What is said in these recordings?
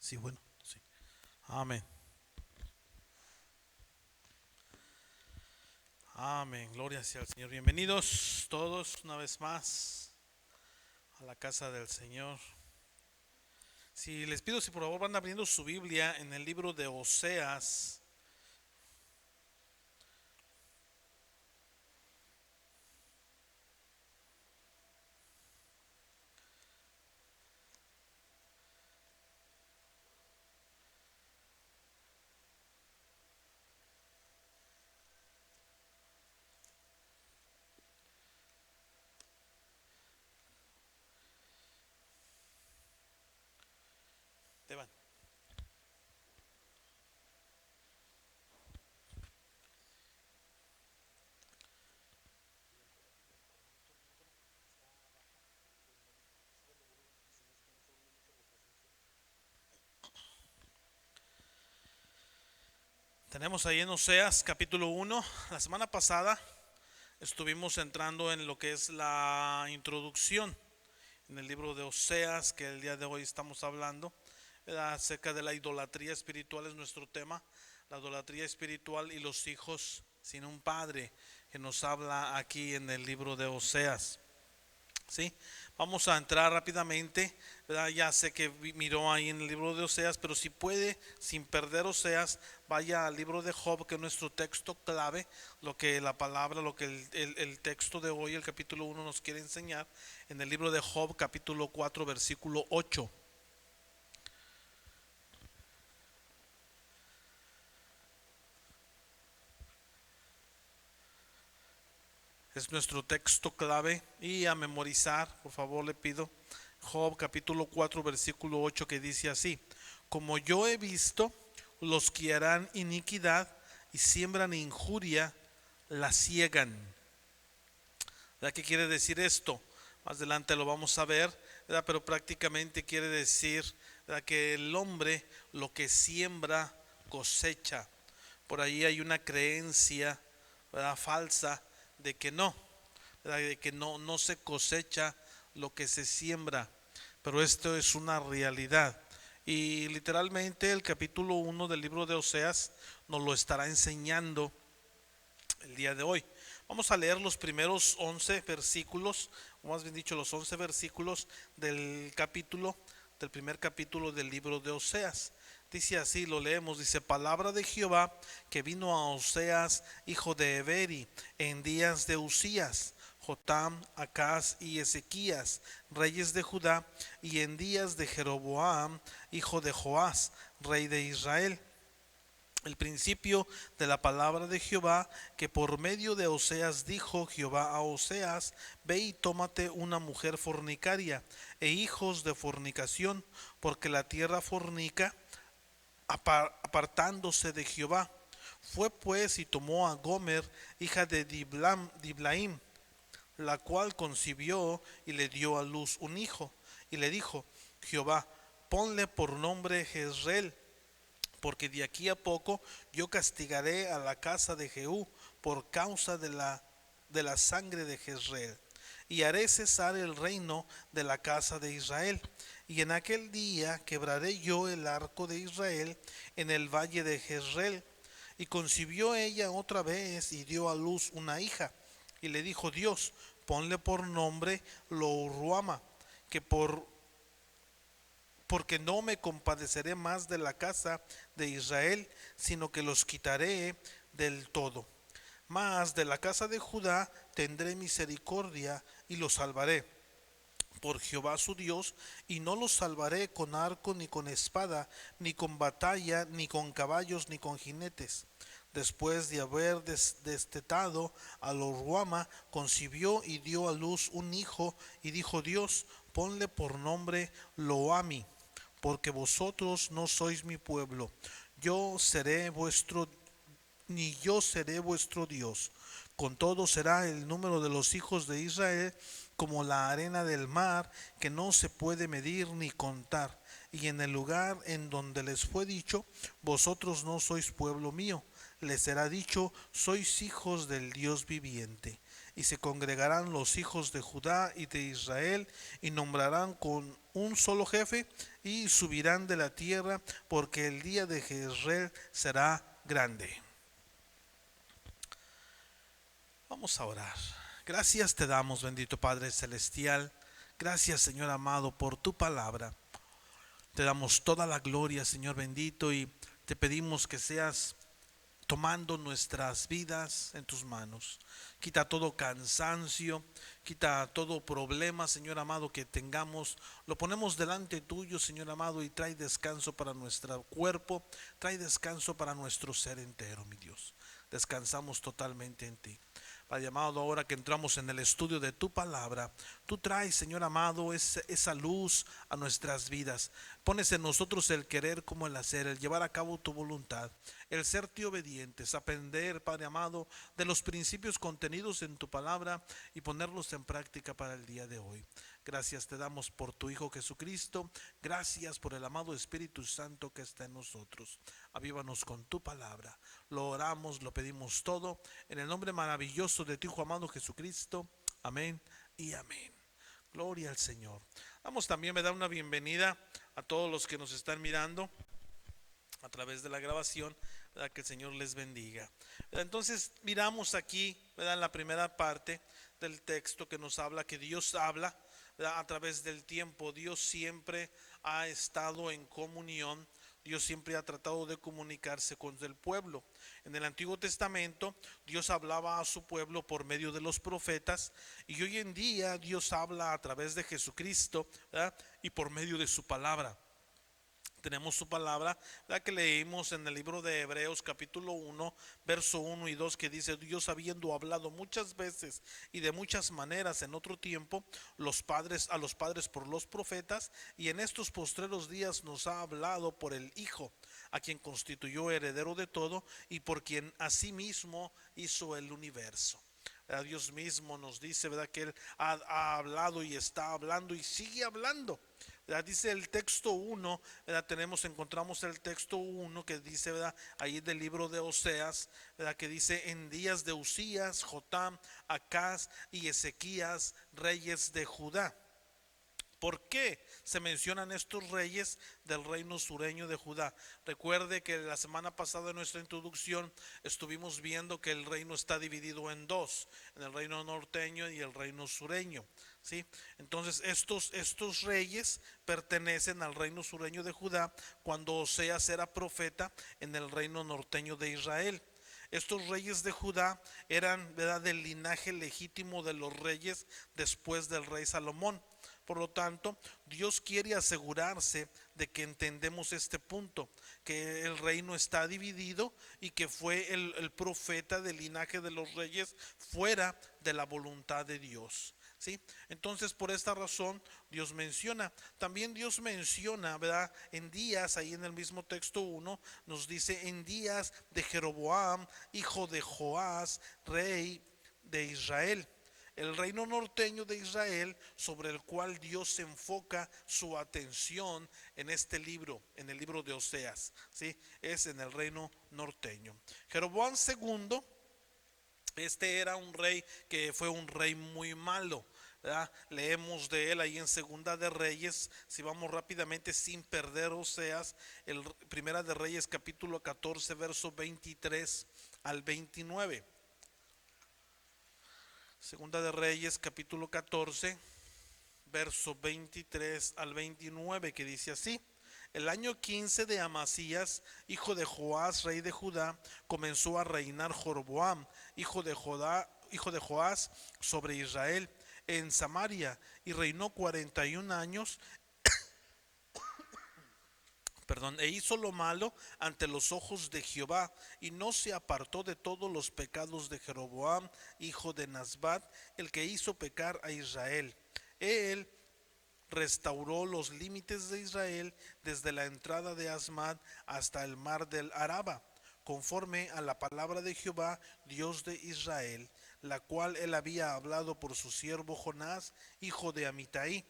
Sí, bueno, sí. Amén. Amén. Gloria sea al Señor. Bienvenidos todos una vez más a la casa del Señor. Si les pido si por favor van abriendo su Biblia en el libro de Oseas. Esteban. Tenemos ahí en Oseas capítulo 1. La semana pasada estuvimos entrando en lo que es la introducción en el libro de Oseas, que el día de hoy estamos hablando, ¿verdad? Acerca de la idolatría espiritual es nuestro tema, la idolatría espiritual y los hijos sin un padre, que nos habla aquí en el libro de Oseas. ¿Sí? Vamos a entrar rápidamente, ¿verdad? Ya sé que miró ahí en el libro de Oseas, pero si puede, sin perder Oseas, vaya al libro de Job, que es nuestro texto clave, lo que la palabra, lo que el texto de hoy, el capítulo 1 nos quiere enseñar, en el libro de Job, capítulo 4 versículo 8. Es nuestro texto clave y a memorizar, por favor le pido, Job capítulo 4 versículo 8, que dice así: como yo he visto, los que harán iniquidad y siembran injuria, la ciegan. ¿Verdad? ¿Qué quiere decir esto? Más adelante lo vamos a ver, ¿verdad? Pero prácticamente quiere decir, ¿verdad?, que el hombre lo que siembra cosecha. Por ahí hay una creencia, ¿verdad?, falsa de que no, ¿verdad?, de que no se cosecha lo que se siembra. Pero esto es una realidad. Y literalmente el capítulo 1 del libro de Oseas nos lo estará enseñando el día de hoy. Vamos a leer los primeros 11 versículos, o más bien dicho, los 11 versículos del primer capítulo del libro de Oseas. Dice así, lo leemos, dice: palabra de Jehová que vino a Oseas, hijo de Eberi, en días de Usías, Jotam, Acaz y Ezequías, reyes de Judá, y en días de Jeroboam, hijo de Joás, rey de Israel, el principio de la palabra de Jehová, que por medio de Oseas dijo Jehová a Oseas: ve y tómate una mujer fornicaria e hijos de fornicación, porque la tierra fornica, apartándose de Jehová. Fue pues y tomó a Gomer, hija de Diblaim, la cual concibió y le dio a luz un hijo. Y le dijo Jehová: ponle por nombre Jezreel, porque de aquí a poco yo castigaré a la casa de Jehú por causa de la sangre de Jezreel, y haré cesar el reino de la casa de Israel. Y en aquel día quebraré yo el arco de Israel en el valle de Jezreel. Y concibió ella otra vez y dio a luz una hija. Y le dijo Dios: ponle por nombre Loruama, que porque no me compadeceré más de la casa de Israel, sino que los quitaré del todo. Mas de la casa de Judá tendré misericordia y los salvaré por Jehová su Dios, y no los salvaré con arco ni con espada, ni con batalla, ni con caballos, ni con jinetes. Después de haber destetado a Loruama, concibió y dio a luz un hijo, y dijo Dios: ponle por nombre Loami, porque vosotros no sois mi pueblo, yo seré vuestro, ni yo seré vuestro Dios. Con todo será el número de los hijos de Israel como la arena del mar, que no se puede medir ni contar. Y en el lugar en donde les fue dicho: vosotros no sois pueblo mío, les será dicho: sois hijos del Dios viviente. y se congregarán los hijos de Judá y de Israel, y nombrarán con un solo jefe, y subirán de la tierra, porque el día de Jezreel será grande. Vamos a orar. Gracias te damos, bendito Padre Celestial. Gracias, Señor amado, por tu palabra. Te damos toda la gloria, Señor bendito, y te pedimos que seas tomando nuestras vidas en tus manos. Quita todo cansancio, quita todo problema, Señor amado, que tengamos. Lo ponemos delante tuyo, Señor amado, y trae descanso para nuestro cuerpo, trae descanso para nuestro ser entero, mi Dios. Descansamos totalmente en ti. Padre amado, ahora que entramos en el estudio de tu palabra, tú traes, Señor amado, esa luz a nuestras vidas. Pones en nosotros el querer como el hacer, el llevar a cabo tu voluntad, el serte obedientes, aprender, Padre amado, de los principios contenidos en tu palabra y ponerlos en práctica para el día de hoy. Gracias te damos por tu Hijo Jesucristo. Gracias por el amado Espíritu Santo que está en nosotros. Avívanos con tu palabra. Lo oramos, lo pedimos todo en el nombre maravilloso de tu Hijo amado Jesucristo. Amén y amén. Gloria al Señor. Vamos también a dar una bienvenida a todos los que nos están mirando a través de la grabación, ¿verdad? Que el Señor les bendiga. Entonces miramos aquí, ¿verdad? En la primera parte del texto que nos habla que Dios habla, ¿verdad? A través del tiempo. Dios siempre ha estado en comunión. Dios siempre ha tratado de comunicarse con el pueblo. En el Antiguo Testamento Dios hablaba a su pueblo por medio de los profetas, y hoy en día Dios habla a través de Jesucristo, ¿verdad? Y por medio de su palabra. Tenemos su palabra, la que leímos en el libro de Hebreos capítulo 1, verso 1 y 2, que dice: Dios, habiendo hablado muchas veces y de muchas maneras en otro tiempo a los padres por los profetas, y en estos postreros días nos ha hablado por el Hijo, a quien constituyó heredero de todo y por quien asimismo hizo el universo. Dios mismo nos dice, ¿verdad?, que Él ha hablado y está hablando y sigue hablando. ¿Verdad? Dice el texto 1, encontramos el texto 1 que dice, ¿verdad?, ahí del libro de Oseas, ¿verdad?, que dice: en días de Usías, Jotam, Acaz y Ezequías, reyes de Judá. ¿Por qué se mencionan estos reyes del reino sureño de Judá? Recuerde que la semana pasada en nuestra introducción estuvimos viendo que el reino está dividido en dos, en el reino norteño y el reino sureño, ¿sí? Entonces estos reyes pertenecen al reino sureño de Judá cuando Oseas era profeta en el reino norteño de Israel. Estos reyes de Judá eran, ¿verdad?, del linaje legítimo de los reyes después del rey Salomón. Por lo tanto, Dios quiere asegurarse de que entendemos este punto, que el reino está dividido y que fue el profeta del linaje de los reyes fuera de la voluntad de Dios, ¿sí? Entonces, por esta razón Dios menciona, ¿verdad?, en días, ahí en el mismo texto 1 nos dice: en días de Jeroboam, hijo de Joás, rey de Israel. El reino norteño de Israel, sobre el cual Dios se enfoca su atención en este libro, en el libro de Oseas, ¿sí?, es en el reino norteño. Jeroboam II, este era un rey que fue un rey muy malo, ¿verdad? Leemos de él ahí en Segunda de Reyes, si vamos rápidamente sin perder Oseas, el Primera de Reyes capítulo 14, verso 23 al 29. Segunda de Reyes capítulo 14, verso 23 al 29, que dice así: el año 15 de Amasías, hijo de Joás, rey de Judá, comenzó a reinar Jeroboam, hijo de Joás, sobre Israel en Samaria, y reinó 41 años. E hizo lo malo ante los ojos de Jehová, y no se apartó de todos los pecados de Jeroboam, hijo de Nasbat, el que hizo pecar a Israel. Él restauró los límites de Israel desde la entrada de Asmad hasta el mar del Araba, conforme a la palabra de Jehová, Dios de Israel, la cual él había hablado por su siervo Jonás, hijo de Amitai,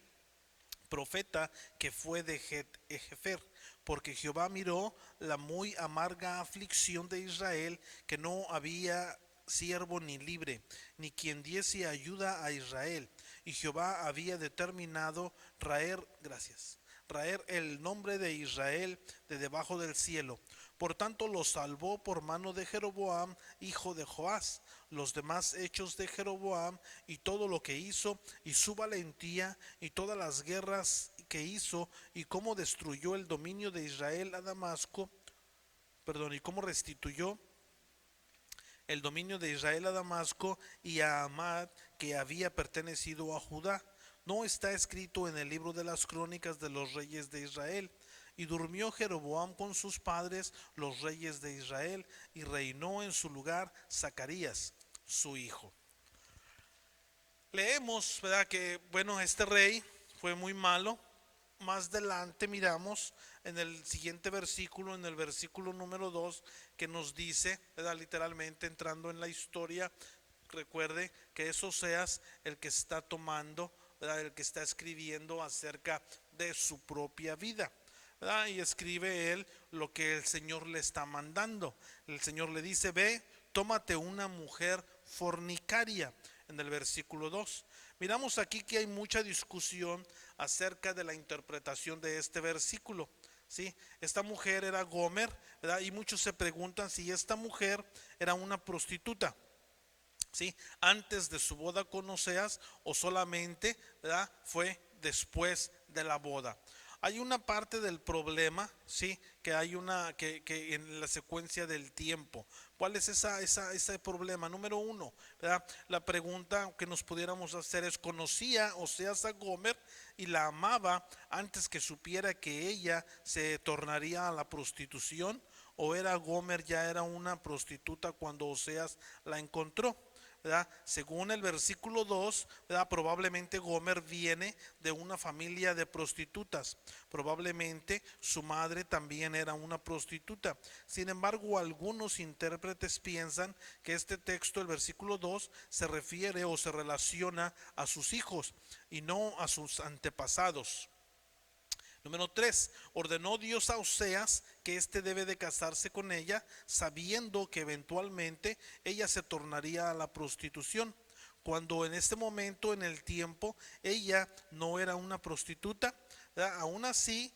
profeta que fue de Jefer, porque Jehová miró la muy amarga aflicción de Israel, que no había siervo ni libre, ni quien diese ayuda a Israel. Y Jehová había determinado raer el nombre de Israel de debajo del cielo. Por tanto lo salvó por mano de Jeroboam, hijo de Joás. Los demás hechos de Jeroboam y todo lo que hizo, y su valentía, y todas las guerras que hizo, y cómo destruyó el dominio de Israel a Damasco, y cómo restituyó el dominio de Israel a Damasco y a Amad, que había pertenecido a Judá. No está escrito en el libro de las crónicas de los reyes de Israel. Y durmió Jeroboam con sus padres, los reyes de Israel, y reinó en su lugar Zacarías, su hijo. Leemos, ¿verdad?, que bueno, este rey fue muy malo. Más adelante miramos en el siguiente versículo, en el versículo número 2, que nos dice, ¿verdad?, literalmente entrando en la historia. Recuerde que es Oseas el que está tomando, ¿verdad?, el que está escribiendo acerca de su propia vida, ¿verdad? Y escribe él lo que el Señor le está mandando. El Señor le dice: ve, tómate una mujer fornicaria, en el versículo 2. Miramos aquí que hay mucha discusión acerca de la interpretación de este versículo. ¿Sí? Esta mujer era Gomer, ¿verdad? Y muchos se preguntan si esta mujer era una prostituta, ¿sí?, antes de su boda con Oseas, o solamente, ¿verdad?, fue después de la boda. Hay una parte del problema, sí, que hay una que en la secuencia del tiempo. ¿Cuál es ese problema? Número uno, ¿verdad? La pregunta que nos pudiéramos hacer es: ¿conocía Oseas a Gomer y la amaba antes que supiera que ella se tornaría a la prostitución? ¿O era Gomer ya era una prostituta cuando Oseas la encontró? ¿Verdad? Según el versículo 2, ¿verdad?, probablemente Gomer viene de una familia de prostitutas. Probablemente su madre también era una prostituta. Sin embargo, algunos intérpretes piensan que este texto, el versículo 2, se refiere o se relaciona a sus hijos y no a sus antepasados. Número 3, ordenó Dios a Oseas que éste debe de casarse con ella, sabiendo que eventualmente ella se tornaría a la prostitución, cuando en este momento en el tiempo ella no era una prostituta, ¿verdad? Aún así,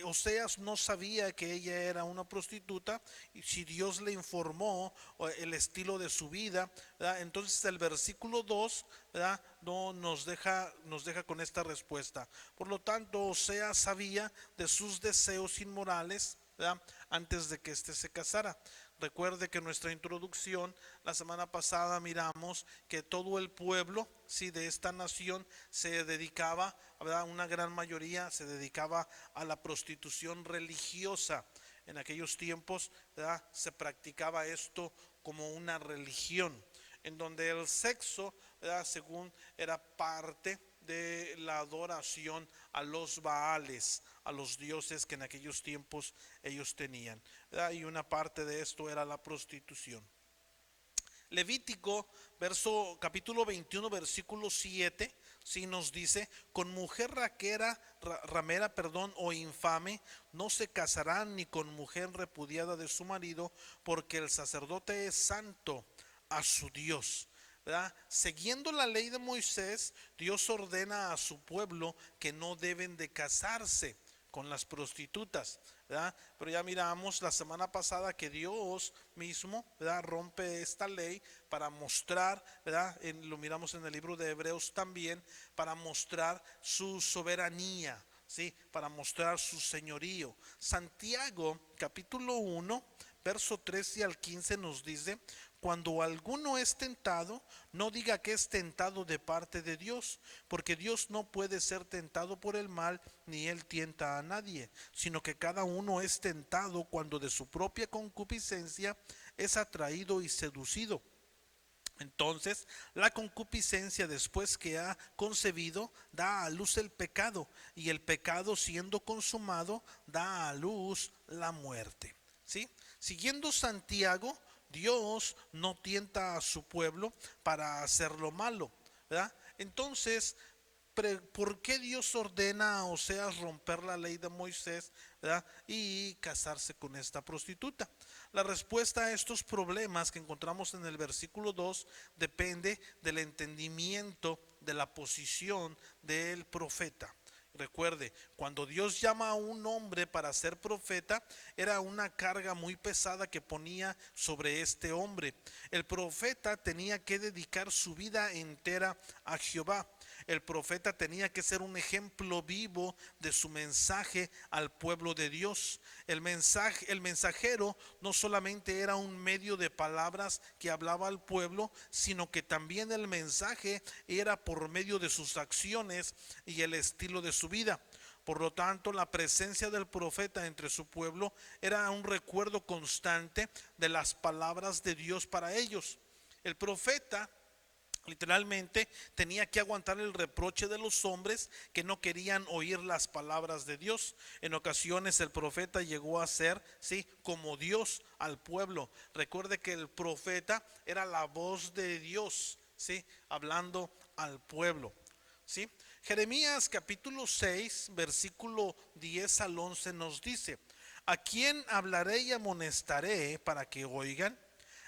Oseas no sabía que ella era una prostituta, y si Dios le informó el estilo de su vida, ¿verdad?, entonces el versículo 2, ¿verdad?, no nos deja con esta respuesta. Por lo tanto, Oseas sabía de sus deseos inmorales, ¿verdad?, antes de que éste se casara. Recuerde que en nuestra introducción la semana pasada miramos que todo el pueblo, sí, de esta nación se dedicaba, ¿verdad?, una gran mayoría se dedicaba a la prostitución religiosa. En aquellos tiempos, ¿verdad?, se practicaba esto como una religión, en donde el sexo, ¿verdad?, según era parte de la adoración a los Baales, a los dioses que en aquellos tiempos ellos tenían, ¿verdad? Y una parte de esto era la prostitución. Levítico, capítulo 21, versículo 7, sí nos dice: con mujer ramera, o infame, no se casarán, ni con mujer repudiada de su marido, porque el sacerdote es santo a su Dios. ¿Verdad? Siguiendo la ley de Moisés, Dios ordena a su pueblo que no deben de casarse con las prostitutas, ¿verdad? Pero ya miramos la semana pasada que Dios mismo, ¿verdad?, rompe esta ley para mostrar, ¿verdad?, lo miramos en el libro de Hebreos también, para mostrar su soberanía, ¿sí?, para mostrar su señorío. Santiago capítulo 1, verso 13 al 15 nos dice: cuando alguno es tentado, no diga que es tentado de parte de Dios, porque Dios no puede ser tentado por el mal, ni él tienta a nadie, sino que cada uno es tentado cuando de su propia concupiscencia es atraído y seducido. Entonces, la concupiscencia, después que ha concebido, da a luz el pecado, y el pecado, siendo consumado, da a luz la muerte. ¿Sí? Siguiendo Santiago, Dios no tienta a su pueblo para hacer lo malo, ¿verdad? Entonces, ¿por qué Dios ordena a Oseas romper la ley de Moisés, ¿verdad?, y casarse con esta prostituta? La respuesta a estos problemas que encontramos en el versículo 2 depende del entendimiento de la posición del profeta. Recuerde, cuando Dios llama a un hombre para ser profeta, era una carga muy pesada que ponía sobre este hombre. El profeta tenía que dedicar su vida entera a Jehová. El profeta tenía que ser un ejemplo vivo de su mensaje al pueblo de Dios. El mensajero no solamente era un medio de palabras que hablaba al pueblo, sino que también el mensaje era por medio de sus acciones y el estilo de su vida. Por lo tanto, la presencia del profeta entre su pueblo era un recuerdo constante de las palabras de Dios para ellos. El profeta literalmente tenía que aguantar el reproche de los hombres que no querían oír las palabras de Dios. En ocasiones el profeta llegó a ser, sí, como Dios al pueblo. Recuerde que el profeta era la voz de Dios, sí, hablando al pueblo, sí. Jeremías capítulo 6 versículo 10 al 11 nos dice: ¿a quién hablaré y amonestaré para que oigan?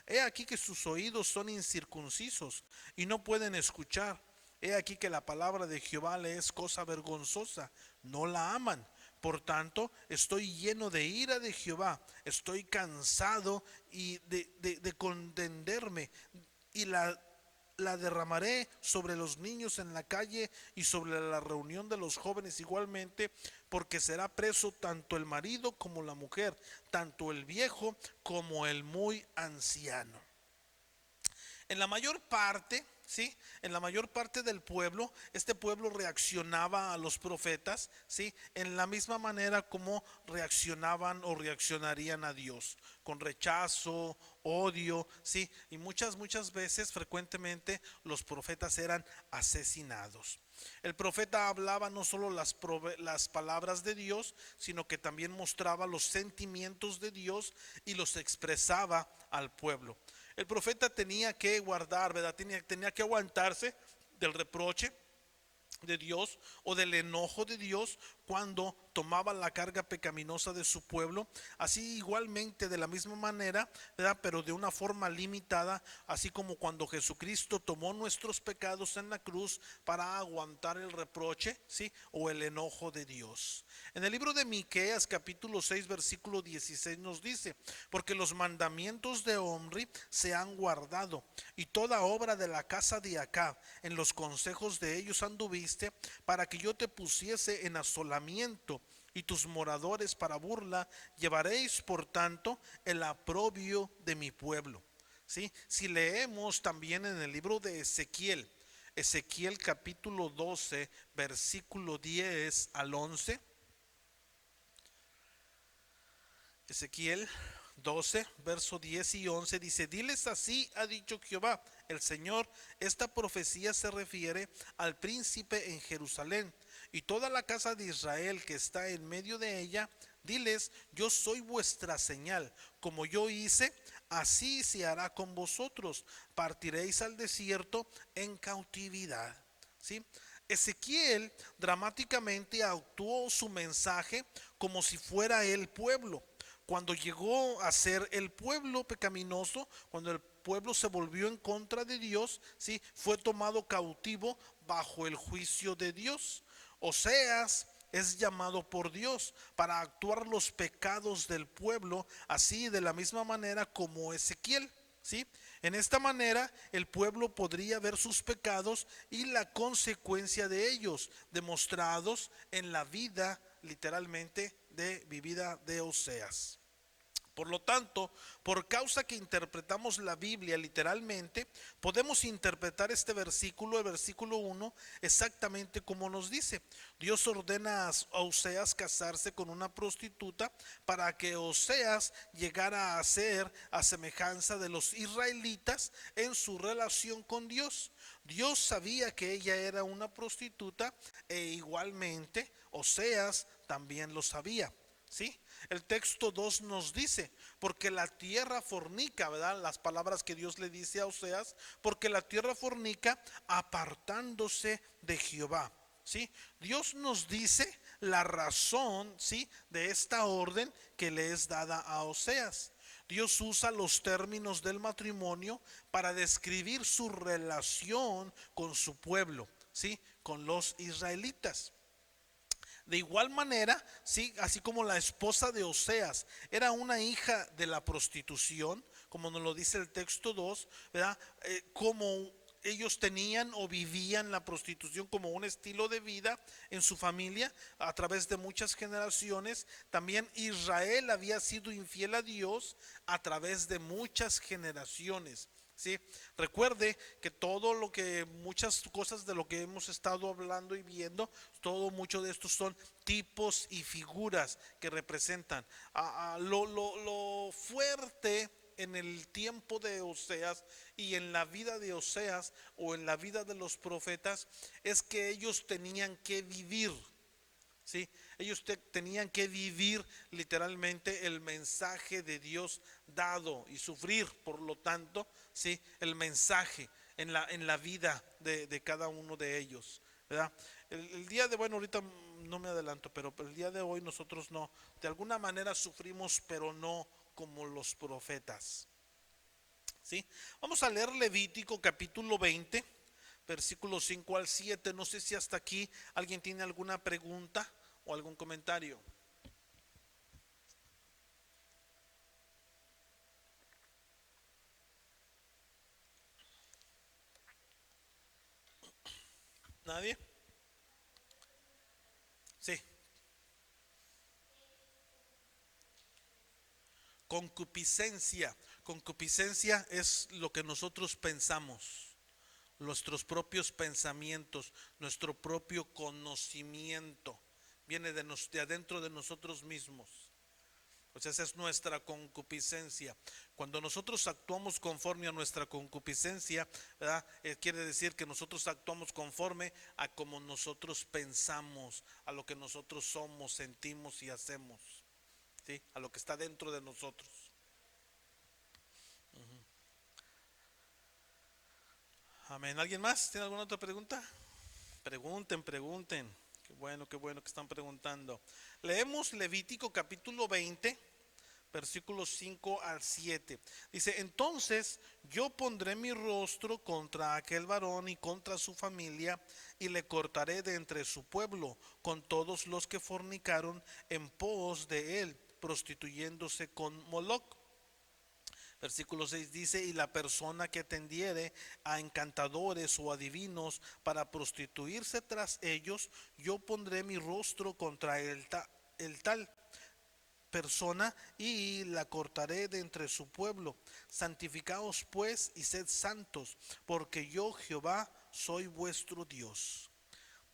He aquí que sus oídos son incircuncisos y no pueden escuchar. He aquí que la palabra de Jehová le es cosa vergonzosa, no la aman. Por tanto, estoy lleno de ira de Jehová, estoy cansado y de contenderme, y la derramaré sobre los niños en la calle y sobre la reunión de los jóvenes igualmente, porque será preso tanto el marido como la mujer, tanto el viejo como el muy anciano. En la mayor parte, ¿sí?, en la mayor parte del pueblo, este pueblo reaccionaba a los profetas, ¿sí?, en la misma manera como reaccionaban o reaccionarían a Dios, con rechazo, odio, ¿sí? Y muchas veces, frecuentemente, los profetas eran asesinados. El profeta hablaba no solo las palabras de Dios, sino que también mostraba los sentimientos de Dios y los expresaba al pueblo. El profeta tenía que guardar, ¿verdad? Tenía que aguantarse del reproche de Dios o del enojo de Dios cuando tomaba la carga pecaminosa de su pueblo. Así igualmente, de la misma manera, ¿verdad?, pero de una forma limitada, así como cuando Jesucristo tomó nuestros pecados en la cruz para aguantar el reproche, ¿sí?, o el enojo de Dios. En el libro de Miqueas capítulo 6 versículo 16 nos dice: porque los mandamientos de Omri se han guardado, y toda obra de la casa de Acab, en los consejos de ellos anduviste, para que yo te pusiese en asolamiento, y tus moradores para burla. Llevaréis por tanto el aprobio de mi pueblo. ¿Sí? Si leemos también en el libro de Ezequiel capítulo 12 versículo 10 al 11, Ezequiel 12, verso 10 y 11 dice: diles así ha dicho Jehová el Señor, esta profecía se refiere al príncipe en Jerusalén y toda la casa de Israel que está en medio de ella. Diles: yo soy vuestra señal, como yo hice, así se hará con vosotros, partiréis al desierto en cautividad. ¿Sí? Ezequiel dramáticamente actuó su mensaje como si fuera el pueblo. Cuando llegó a ser el pueblo pecaminoso, cuando el pueblo se volvió en contra de Dios, ¿sí?, fue tomado cautivo bajo el juicio de Dios. Oseas es llamado por Dios para actuar los pecados del pueblo, así de la misma manera como Ezequiel. ¿Sí? En esta manera el pueblo podría ver sus pecados y la consecuencia de ellos, demostrados en la vida literalmente vivida de Oseas. Por lo tanto, por causa que interpretamos la Biblia literalmente, podemos interpretar este versículo, el versículo 1, exactamente como nos dice. Dios ordena a Oseas casarse con una prostituta para que Oseas llegara a ser a semejanza de los israelitas en su relación con Dios. Dios sabía que ella era una prostituta e igualmente Oseas también lo sabía. ¿Sí? El texto 2 nos dice: porque la tierra fornica, ¿verdad? Las palabras que Dios le dice a Oseas: porque la tierra fornica apartándose de Jehová. ¿sí? Dios nos dice la razón, ¿sí?, de esta orden que le es dada a Oseas. Dios usa los términos del matrimonio para describir su relación con su pueblo, ¿sí?, con los israelitas. De igual manera, sí, así como la esposa de Oseas era una hija de la prostitución, como nos lo dice el texto 2, ¿verdad? Como ellos tenían o vivían la prostitución como un estilo de vida en su familia a través de muchas generaciones, también Israel había sido infiel a Dios a través de muchas generaciones. Sí, recuerde que todo lo que, muchas cosas de lo que hemos estado hablando y viendo, mucho de estos son tipos y figuras que representan lo fuerte en el tiempo de Oseas y en la vida de Oseas o en la vida de los profetas es que ellos tenían que vivir. ¿Sí? Ellos tenían que vivir literalmente el mensaje de Dios dado y sufrir, por lo tanto, ¿sí?, el mensaje en la vida de cada uno de ellos, ¿verdad? El día de, bueno, ahorita no me adelanto, pero el día de hoy nosotros no, de alguna manera sufrimos, pero no como los profetas, ¿sí? Vamos a leer Levítico capítulo 20, versículos 5 al 7. No sé si hasta aquí alguien tiene alguna pregunta o algún comentario. ¿Nadie? Sí. Concupiscencia. Concupiscencia es lo que nosotros pensamos, nuestros propios pensamientos, nuestro propio conocimiento. Viene de adentro de nosotros mismos. Pues esa es nuestra concupiscencia. Cuando nosotros actuamos conforme a nuestra concupiscencia, ¿verdad? Quiere decir que nosotros actuamos conforme a como nosotros pensamos, a lo que nosotros somos, sentimos y hacemos, ¿sí?, a lo que está dentro de nosotros. Amén. ¿Alguien más tiene alguna otra pregunta? Pregunten, pregunten. Qué bueno que están preguntando. Leemos Levítico capítulo 20, versículos 5 al 7. Dice: entonces yo pondré mi rostro contra aquel varón y contra su familia, y le cortaré de entre su pueblo con todos los que fornicaron en pos de él, prostituyéndose con Moloc. Versículo 6 dice: y la persona que tendiere a encantadores o adivinos para prostituirse tras ellos, yo pondré mi rostro contra el tal persona y la cortaré de entre su pueblo. Santificaos pues y sed santos, porque yo Jehová soy vuestro Dios.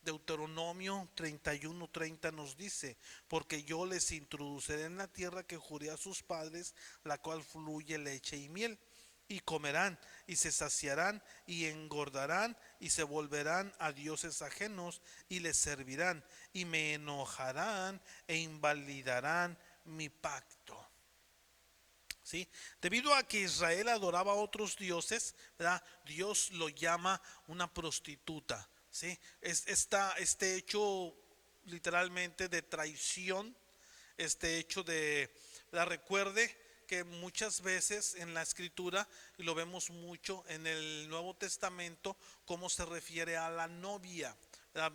Deuteronomio 31:30 nos dice: porque yo les introduciré en la tierra que juré a sus padres, la cual fluye leche y miel, y comerán y se saciarán y engordarán y se volverán a dioses ajenos y les servirán y me enojarán e invalidarán mi pacto. ¿Sí? Debido a que Israel adoraba a otros dioses, ¿verdad?, Dios lo llama una prostituta. ¿Sí? Este hecho literalmente de traición, este hecho de, ¿verdad?, recuerde que muchas veces en la escritura, y lo vemos mucho en el Nuevo Testamento, cómo se refiere a la novia.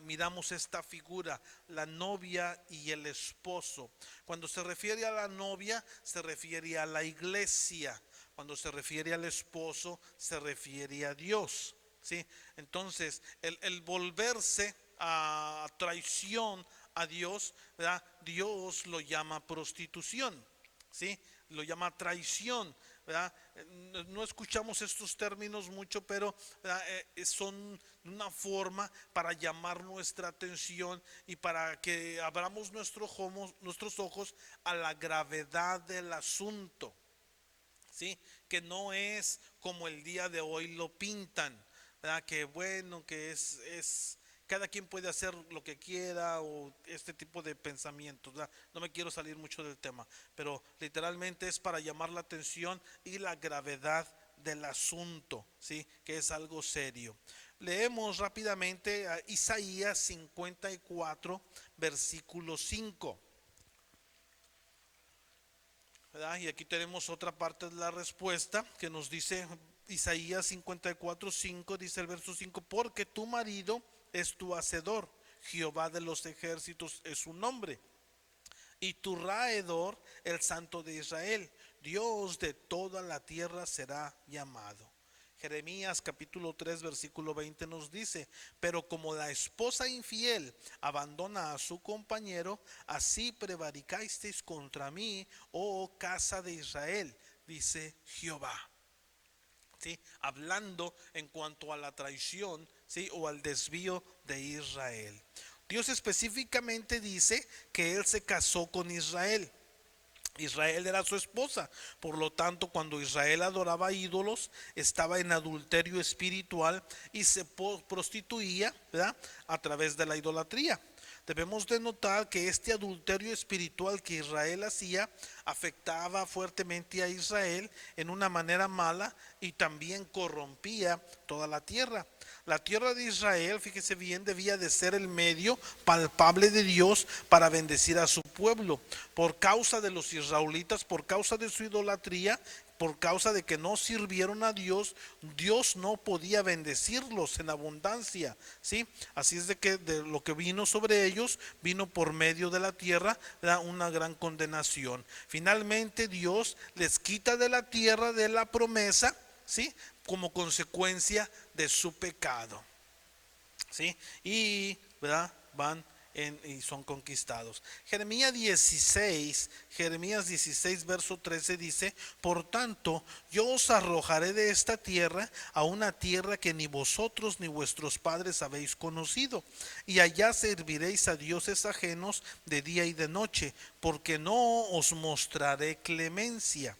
Miramos esta figura, la novia y el esposo. Cuando se refiere a la novia, se refiere a la iglesia. Cuando se refiere al esposo, se refiere a Dios. ¿Sí? Entonces, el volverse a traición a Dios, ¿verdad?, Dios lo llama prostitución. ¿Sí? Lo llama traición, ¿verdad? No escuchamos estos términos mucho, pero son una forma para llamar nuestra atención y para que abramos nuestros ojos a la gravedad del asunto. ¿Sí? Que no es como el día de hoy lo pintan, ¿verdad? Que bueno, que es cada quien puede hacer lo que quiera o este tipo de pensamientos, ¿verdad? No me quiero salir mucho del tema, pero literalmente es para llamar la atención y la gravedad del asunto, ¿sí?, que es algo serio. Leemos rápidamente a Isaías 54, versículo 5. ¿Verdad? Y aquí tenemos otra parte de la respuesta que nos dice Isaías 54, 5, dice el verso 5: porque tu marido es tu hacedor, Jehová de los ejércitos es su nombre, y tu raedor el Santo de Israel, Dios de toda la tierra será llamado. Jeremías capítulo 3 versículo 20 nos dice: pero como la esposa infiel abandona a su compañero, así prevaricasteis contra mí, oh casa de Israel, dice Jehová. ¿Sí? Hablando en cuanto a la traición, ¿sí? O al desvío de Israel. Dios específicamente dice que él se casó con Israel. Israel era su esposa, por lo tanto cuando Israel adoraba ídolos estaba en adulterio espiritual y se prostituía, ¿verdad?, a través de la idolatría. Debemos de notar que este adulterio espiritual que Israel hacía afectaba fuertemente a Israel en una manera mala y también corrompía toda la tierra. La tierra de Israel, fíjese bien, debía de ser el medio palpable de Dios para bendecir a su pueblo. Por causa de los israelitas, por causa de su idolatría, por causa de que no sirvieron a Dios, Dios no podía bendecirlos en abundancia, ¿sí? Así es de que de lo que vino sobre ellos, vino por medio de la tierra, da una gran condenación. Finalmente Dios les quita de la tierra de la promesa, ¿sí?, como consecuencia de su pecado, ¿sí? Y, ¿verdad?, van y son conquistados. Jeremías 16 verso 13 dice: por tanto yo os arrojaré de esta tierra a una tierra que ni vosotros ni vuestros padres habéis conocido, y allá serviréis a dioses ajenos de día y de noche, porque no os mostraré clemencia.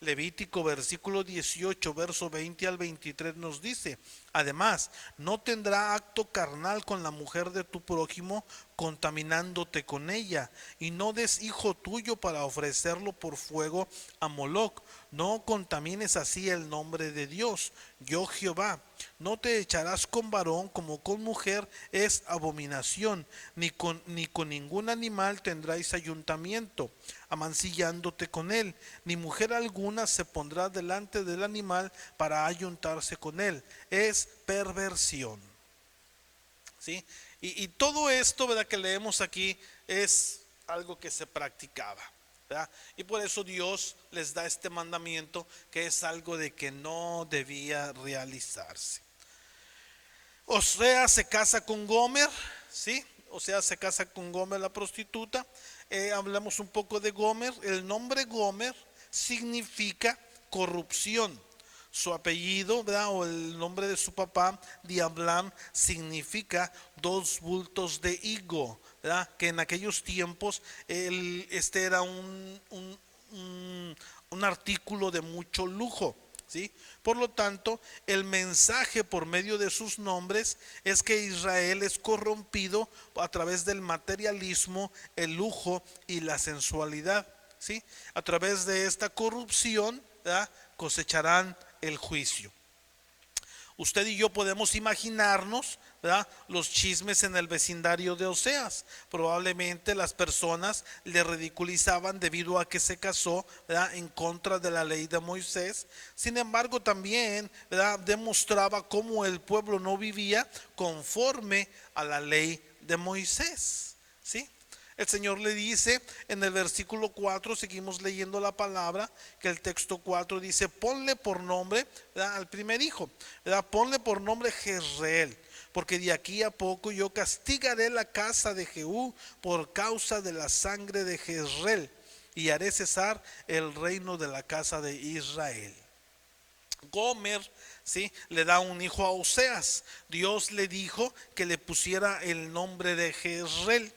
Levítico versículo 18, verso 20 al 23 nos dice: además, no tendrá acto carnal con la mujer de tu prójimo, contaminándote con ella, y no des hijo tuyo para ofrecerlo por fuego a Moloc. No contamines así el nombre de Dios, yo Jehová. No te echarás con varón como con mujer, es abominación, ni con ningún animal tendráis ayuntamiento, amancillándote con él, ni mujer alguna se pondrá delante del animal para ayuntarse con él, es perversión. ¿Sí? Y todo esto, ¿verdad?, que leemos aquí es algo que se practicaba, ¿verdad? Y por eso Dios les da este mandamiento, que es algo de que no debía realizarse. Osea se casa con Gomer, ¿sí? Osea se casa con Gomer, la prostituta. Hablamos un poco de Gomer. El nombre Gomer significa corrupción. Su apellido, ¿verdad?, o el nombre de su papá, Diablam, significa dos bultos de higo, ¿verdad?, que en aquellos tiempos este era un artículo de mucho lujo, ¿sí? Por lo tanto, el mensaje por medio de sus nombres es que Israel es corrompido a través del materialismo, el lujo y la sensualidad, ¿sí? A través de esta corrupción, ¿verdad?, cosecharán el juicio. Usted y yo podemos imaginarnos, ¿verdad?, los chismes en el vecindario de Oseas. Probablemente las personas le ridiculizaban debido a que se casó, ¿verdad?, en contra de la ley de Moisés. Sin embargo, también, ¿verdad?, demostraba cómo el pueblo no vivía conforme a la ley de Moisés, ¿sí? El Señor le dice en el versículo 4, seguimos leyendo la palabra, que el texto 4 dice: ponle por nombre, ¿verdad?, al primer hijo, ¿verdad?, ponle por nombre Jezreel, porque de aquí a poco yo castigaré la casa de Jehú por causa de la sangre de Jezreel, y haré cesar el reino de la casa de Israel. Gomer, ¿sí?, le da un hijo a Oseas. Dios le dijo que le pusiera el nombre de Jezreel.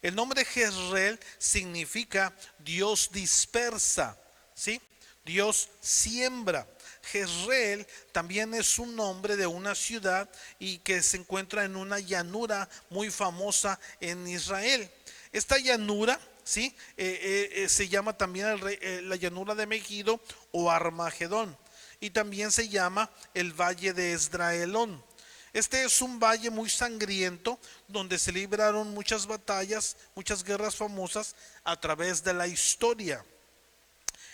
El nombre Jezreel significa Dios dispersa, ¿sí?, Dios siembra. Jezreel también es un nombre de una ciudad y que se encuentra en una llanura muy famosa en Israel. Esta llanura, ¿sí?, se llama también la llanura de Megiddo o Armagedón, y también se llama el valle de Esdraelón. Este es un valle muy sangriento donde se libraron muchas batallas, muchas guerras famosas a través de la historia.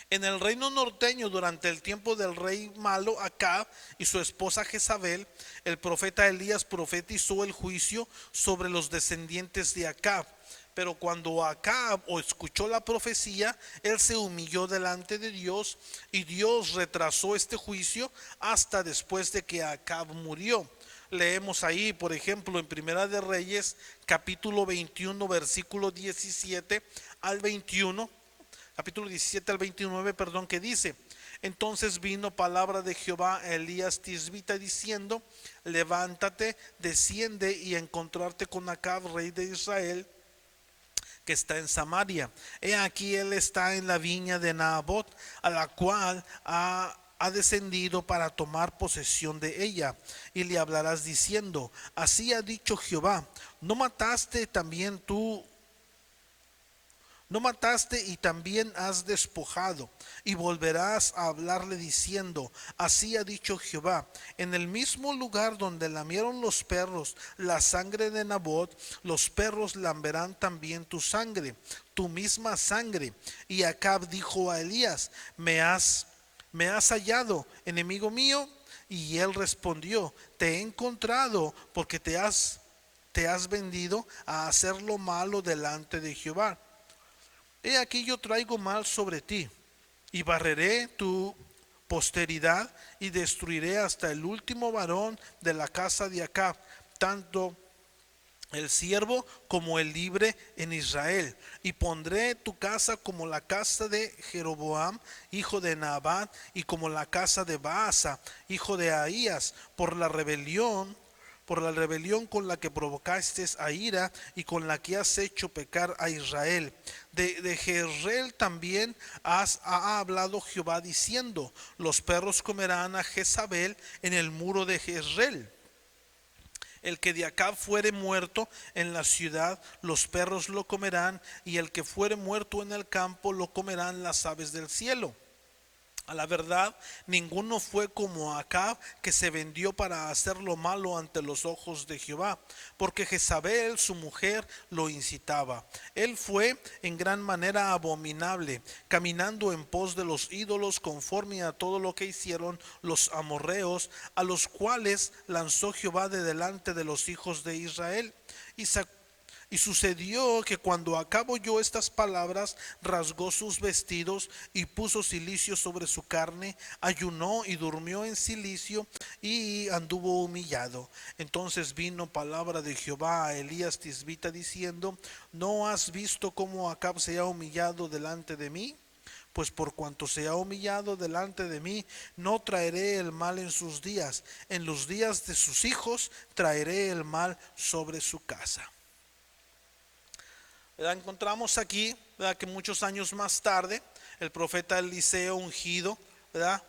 En el reino norteño, durante el tiempo del rey malo Acab y su esposa Jezabel, el profeta Elías profetizó el juicio sobre los descendientes de Acab. Pero cuando Acab escuchó la profecía, él se humilló delante de Dios y Dios retrasó este juicio hasta después de que Acab murió. Leemos ahí, por ejemplo, en Primera de Reyes, capítulo 21, versículo 17 al 21. Capítulo 17 al 29, perdón, que dice: entonces vino palabra de Jehová a Elías Tisbita diciendo: levántate, desciende y encontrarte con Acab, rey de Israel, que está en Samaria. He aquí él está en la viña de Naabot, a la cual ha descendido para tomar posesión de ella. Y le hablarás diciendo: así ha dicho Jehová, no mataste y también has despojado. Y volverás a hablarle diciendo: así ha dicho Jehová, en el mismo lugar donde lamieron los perros la sangre de Nabot, los perros lamberán también tu sangre, tu misma sangre. Y Acab dijo a Elías: ¿Me has hallado, enemigo mío? Y él respondió: te he encontrado, porque te has vendido a hacer lo malo delante de Jehová. He aquí yo traigo mal sobre ti, y barreré tu posteridad, y destruiré hasta el último varón de la casa de Acab, tanto el siervo como el libre en Israel. Y pondré tu casa como la casa de Jeroboam, hijo de Nabat, y como la casa de Baasa, hijo de Ahías, por la rebelión con la que provocaste a ira y con la que has hecho pecar a Israel. De Jezreel también ha hablado Jehová diciendo: los perros comerán a Jezabel en el muro de Jezreel. El que de Acab fuere muerto en la ciudad, los perros lo comerán, y el que fuere muerto en el campo, lo comerán las aves del cielo. A la verdad, ninguno fue como Acab, que se vendió para hacer lo malo ante los ojos de Jehová, porque Jezabel, su mujer, lo incitaba. Él fue en gran manera abominable, caminando en pos de los ídolos, conforme a todo lo que hicieron los amorreos, a los cuales lanzó Jehová de delante de los hijos de Israel. Y sucedió que cuando Acab oyó estas palabras, rasgó sus vestidos y puso cilicio sobre su carne, ayunó y durmió en cilicio y anduvo humillado. Entonces vino palabra de Jehová a Elías Tisbita diciendo: ¿no has visto cómo Acab se ha humillado delante de mí? Pues por cuanto se ha humillado delante de mí, no traeré el mal en sus días. En los días de sus hijos traeré el mal sobre su casa. Encontramos aquí, ¿verdad?, que muchos años más tarde el profeta Eliseo ungido, ¿verdad?,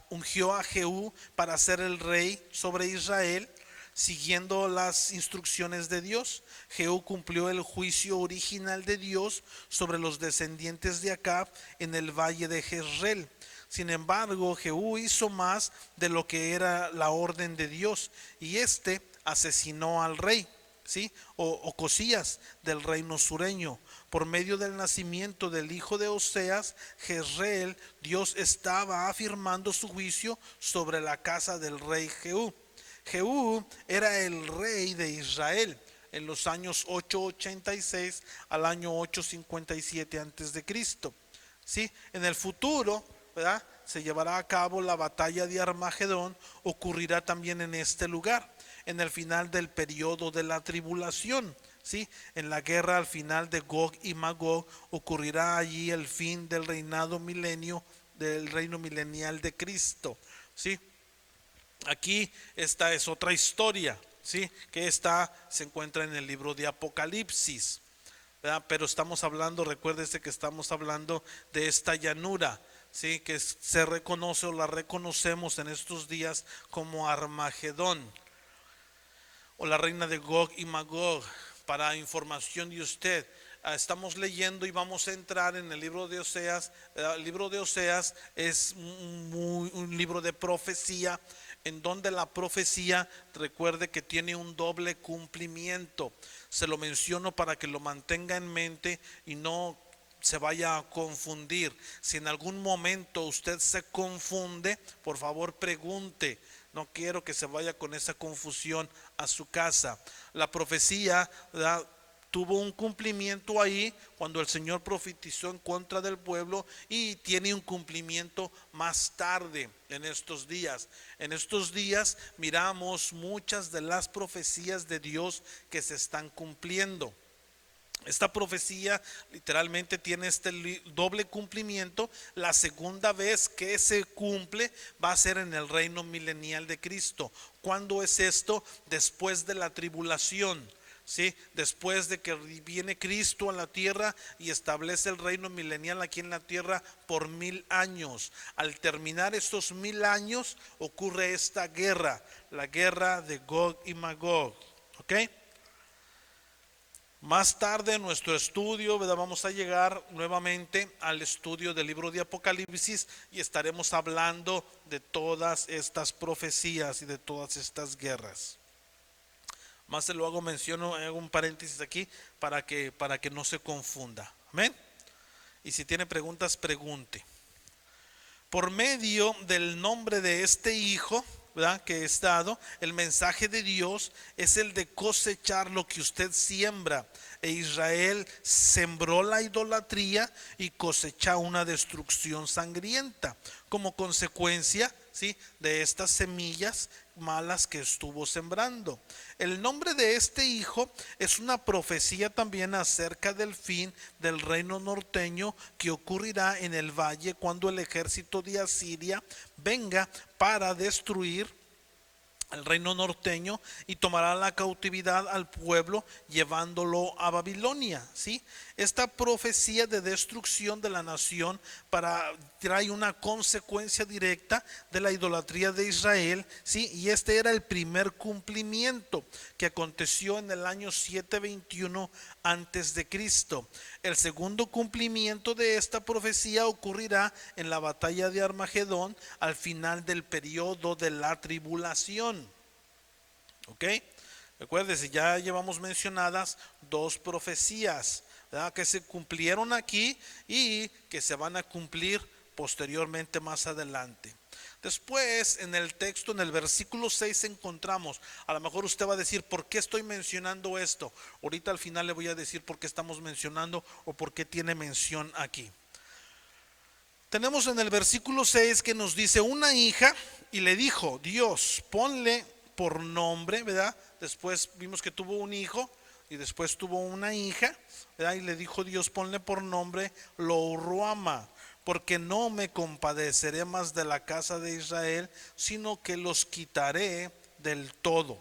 ungió a Jehú para ser el rey sobre Israel, siguiendo las instrucciones de Dios. Jehú cumplió el juicio original de Dios sobre los descendientes de Acab en el valle de Jezreel. Sin embargo, Jehú hizo más de lo que era la orden de Dios, y asesinó al rey, ¿sí? Ocosías, del reino sureño. Por medio del nacimiento del hijo de Oseas, Jezreel, Dios estaba afirmando su juicio sobre la casa del rey Jehú. Jehú era el rey de Israel en los años 886 al año 857 antes de Cristo. ¿Sí? En el futuro, ¿verdad?, se llevará a cabo la batalla de Armagedón. Ocurrirá también en este lugar, en el final del periodo de la tribulación, ¿sí? En la guerra al final de Gog y Magog ocurrirá allí el fin del reino milenial de Cristo, ¿sí? Aquí esta es otra historia, ¿sí?, que se encuentra en el libro de Apocalipsis, ¿verdad? Pero estamos hablando, recuérdese que estamos hablando de esta llanura, ¿sí?, que se reconoce o la reconocemos en estos días como Armagedón, o la reina de Gog y Magog. Para información de usted, estamos leyendo y vamos a entrar en el libro de Oseas. El libro de Oseas es un libro de profecía en donde la profecía, recuerde que tiene un doble cumplimiento. Se lo menciono para que lo mantenga en mente y no se vaya a confundir. Si en algún momento usted se confunde, por favor pregunte. No quiero que se vaya con esa confusión a su casa. La profecía, ¿verdad?, tuvo un cumplimiento ahí cuando el Señor profetizó en contra del pueblo, y tiene un cumplimiento más tarde en estos días. En estos días miramos muchas de las profecías de Dios que se están cumpliendo. Esta profecía literalmente tiene este doble cumplimiento. La segunda vez que se cumple va a ser en el reino milenial de Cristo. ¿Cuándo es esto? Después de la tribulación. ¿Sí? Después de que viene Cristo a la tierra y establece el reino milenial aquí en la tierra por 1000 años. Al terminar estos 1000 años ocurre esta guerra, la guerra de Gog y Magog. ¿Ok? Más tarde en nuestro estudio, ¿verdad?, vamos a llegar nuevamente al estudio del libro de Apocalipsis y estaremos hablando de todas estas profecías y de todas estas guerras. Más se lo hago hago un paréntesis aquí para que no se confunda. Amén. Y si tiene preguntas, pregunte. Por medio del nombre de este hijo, ¿verdad?, que es dado, el mensaje de Dios es el de cosechar lo que usted siembra. E Israel sembró la idolatría y cosecha una destrucción sangrienta como consecuencia, ¿sí?, de estas semillas malas que estuvo sembrando. El nombre de este hijo es una profecía también acerca del fin del reino norteño que ocurrirá en el valle cuando el ejército de Asiria venga para destruir el reino norteño y tomará la cautividad al pueblo llevándolo a Babilonia. ¿Sí? Esta profecía de destrucción de la nación trae una consecuencia directa de la idolatría de Israel. ¿Sí? Y este era el primer cumplimiento que aconteció en el año 721 antes de Cristo. El segundo cumplimiento de esta profecía ocurrirá en la batalla de Armagedón al final del periodo de la tribulación. ¿Ok? Recuérdese, ya llevamos mencionadas dos profecías, ¿verdad?, que se cumplieron aquí y que se van a cumplir posteriormente más adelante. Después en el texto, en el versículo 6 encontramos, a lo mejor usted va a decir, ¿por qué estoy mencionando esto? Ahorita al final le voy a decir por qué estamos mencionando o por qué tiene mención aquí. Tenemos en el versículo 6 que nos dice una hija y le dijo, Dios, ponle por nombre, ¿verdad? Después vimos que tuvo un hijo y después tuvo una hija, ¿verdad? Y le dijo Dios, ponle por nombre Lo-Ruama, porque no me compadeceré más de la casa de Israel, sino que los quitaré del todo.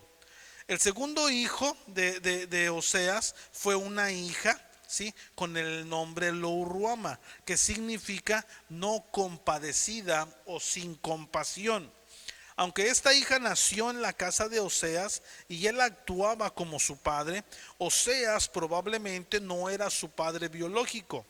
El segundo hijo de Oseas fue una hija, ¿sí?, con el nombre Lo-Ruama, que significa no compadecida o sin compasión. Aunque esta hija nació en la casa de Oseas y él actuaba como su padre, Oseas probablemente no era su padre biológico.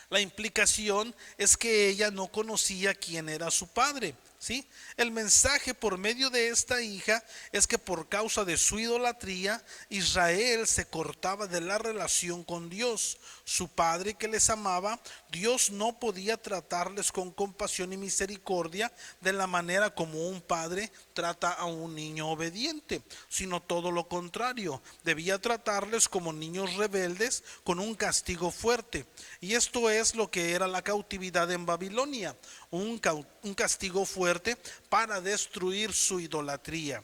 La implicación es que ella no conocía quién era su padre. ¿Sí? El mensaje por medio de esta hija es que por causa de su idolatría, Israel se cortaba de la relación con Dios, su padre que les amaba. Dios no podía tratarles con compasión y misericordia de la manera como un padre trata a un niño obediente, sino todo lo contrario. Debía tratarles como niños rebeldes con un castigo fuerte. Y esto es lo que era la cautividad en Babilonia, un castigo fuerte para destruir su idolatría.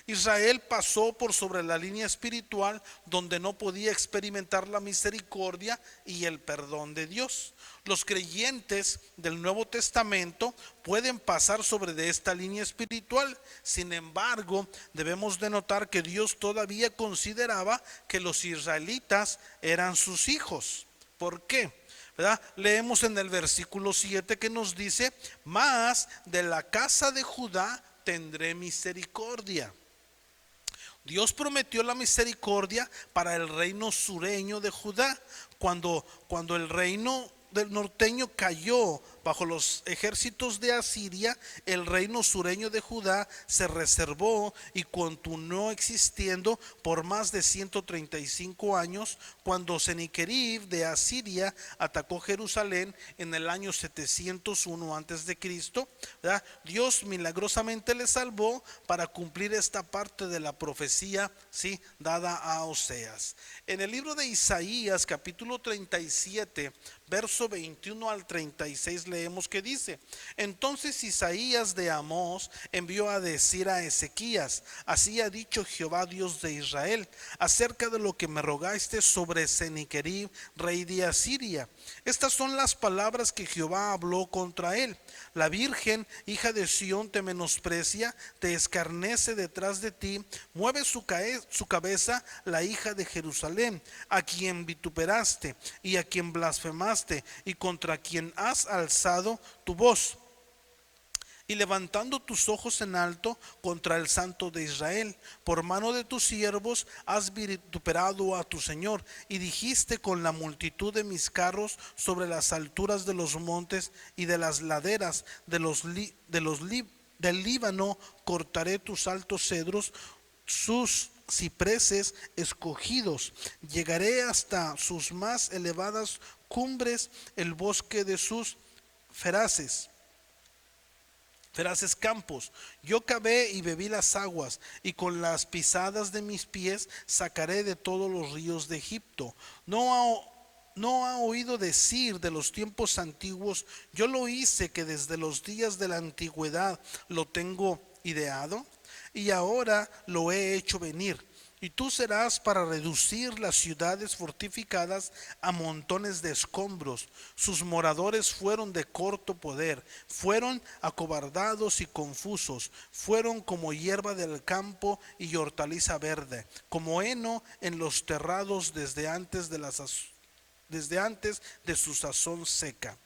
Israel pasó por sobre la línea espiritual donde no podía experimentar la misericordia y el perdón de Dios. Los creyentes del Nuevo Testamento pueden pasar sobre de esta línea espiritual. Sin embargo, debemos de notar que Dios todavía consideraba que los israelitas eran sus hijos. ¿Por qué? ¿Verdad? Leemos en el versículo 7 que nos dice, mas de la casa de Judá tendré misericordia. Dios prometió la misericordia para el reino sureño de Judá. Cuando el reino del norteño cayó bajo los ejércitos de Asiria, el reino sureño de Judá se reservó y continuó existiendo por más de 135 años, cuando Sennacherib de Asiria atacó Jerusalén en el año 701 antes de Cristo. Dios milagrosamente le salvó para cumplir esta parte de la profecía, ¿sí?, dada a Oseas. En el libro de Isaías, capítulo 37, verso 21 al 36, leemos que dice: entonces Isaías de Amós envió a decir a Ezequías: así ha dicho Jehová Dios de Israel, acerca de lo que me rogaste sobre Sennacherib, rey de Asiria. Estas son las palabras que Jehová habló contra él. La virgen, hija de Sión, te menosprecia, te escarnece detrás de ti, mueve su cabeza la hija de Jerusalén, a quien vituperaste y a quien blasfemaste, y contra quien has alzado tu voz, y levantando tus ojos en alto contra el Santo de Israel. Por mano de tus siervos has vituperado a tu Señor, y dijiste: con la multitud de mis carros sobre las alturas de los montes y de las laderas del Líbano cortaré tus altos cedros, sus cipreses escogidos. Llegaré hasta sus más elevadas cumbres, el bosque de sus feraces campos. Yo cavé y bebí las aguas, y con las pisadas de mis pies sacaré de todos los ríos de Egipto. ¿No ha oído decir de los tiempos antiguos? Yo lo hice, que desde los días de la antigüedad lo tengo ideado, y ahora lo he hecho venir. Y tú serás para reducir las ciudades fortificadas a montones de escombros. Sus moradores fueron de corto poder, fueron acobardados y confusos, fueron como hierba del campo y hortaliza verde, como heno en los terrados desde antes de su sazón seca.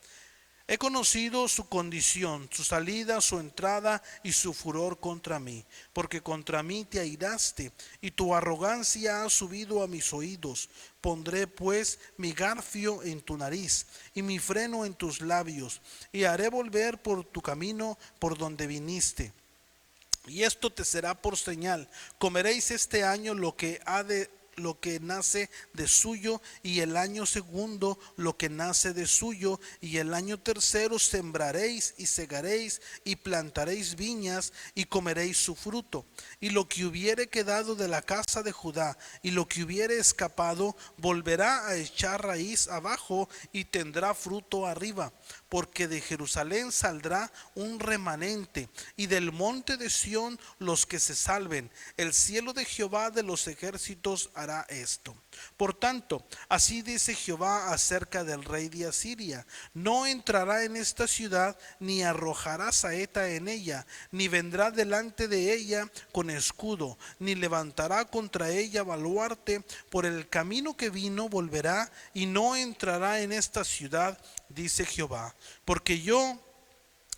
He conocido su condición, su salida, su entrada y su furor contra mí, porque contra mí te airaste y tu arrogancia ha subido a mis oídos. Pondré pues mi garfio en tu nariz y mi freno en tus labios, y haré volver por tu camino por donde viniste. Y esto te será por señal: comeréis este año lo que nace de suyo, y el año segundo lo que nace de suyo, y el año tercero sembraréis y segaréis y plantaréis viñas y comeréis su fruto. Y lo que hubiere quedado de la casa de Judá y lo que hubiere escapado volverá a echar raíz abajo y tendrá fruto arriba, porque de Jerusalén saldrá un remanente, y del monte de Sión los que se salven. El cielo de Jehová de los ejércitos hará esto. Por tanto, así dice Jehová acerca del rey de Asiria: no entrará en esta ciudad, ni arrojará saeta en ella, ni vendrá delante de ella con escudo, ni levantará contra ella baluarte. Por el camino que vino volverá, y no entrará en esta ciudad, dice Jehová. Porque yo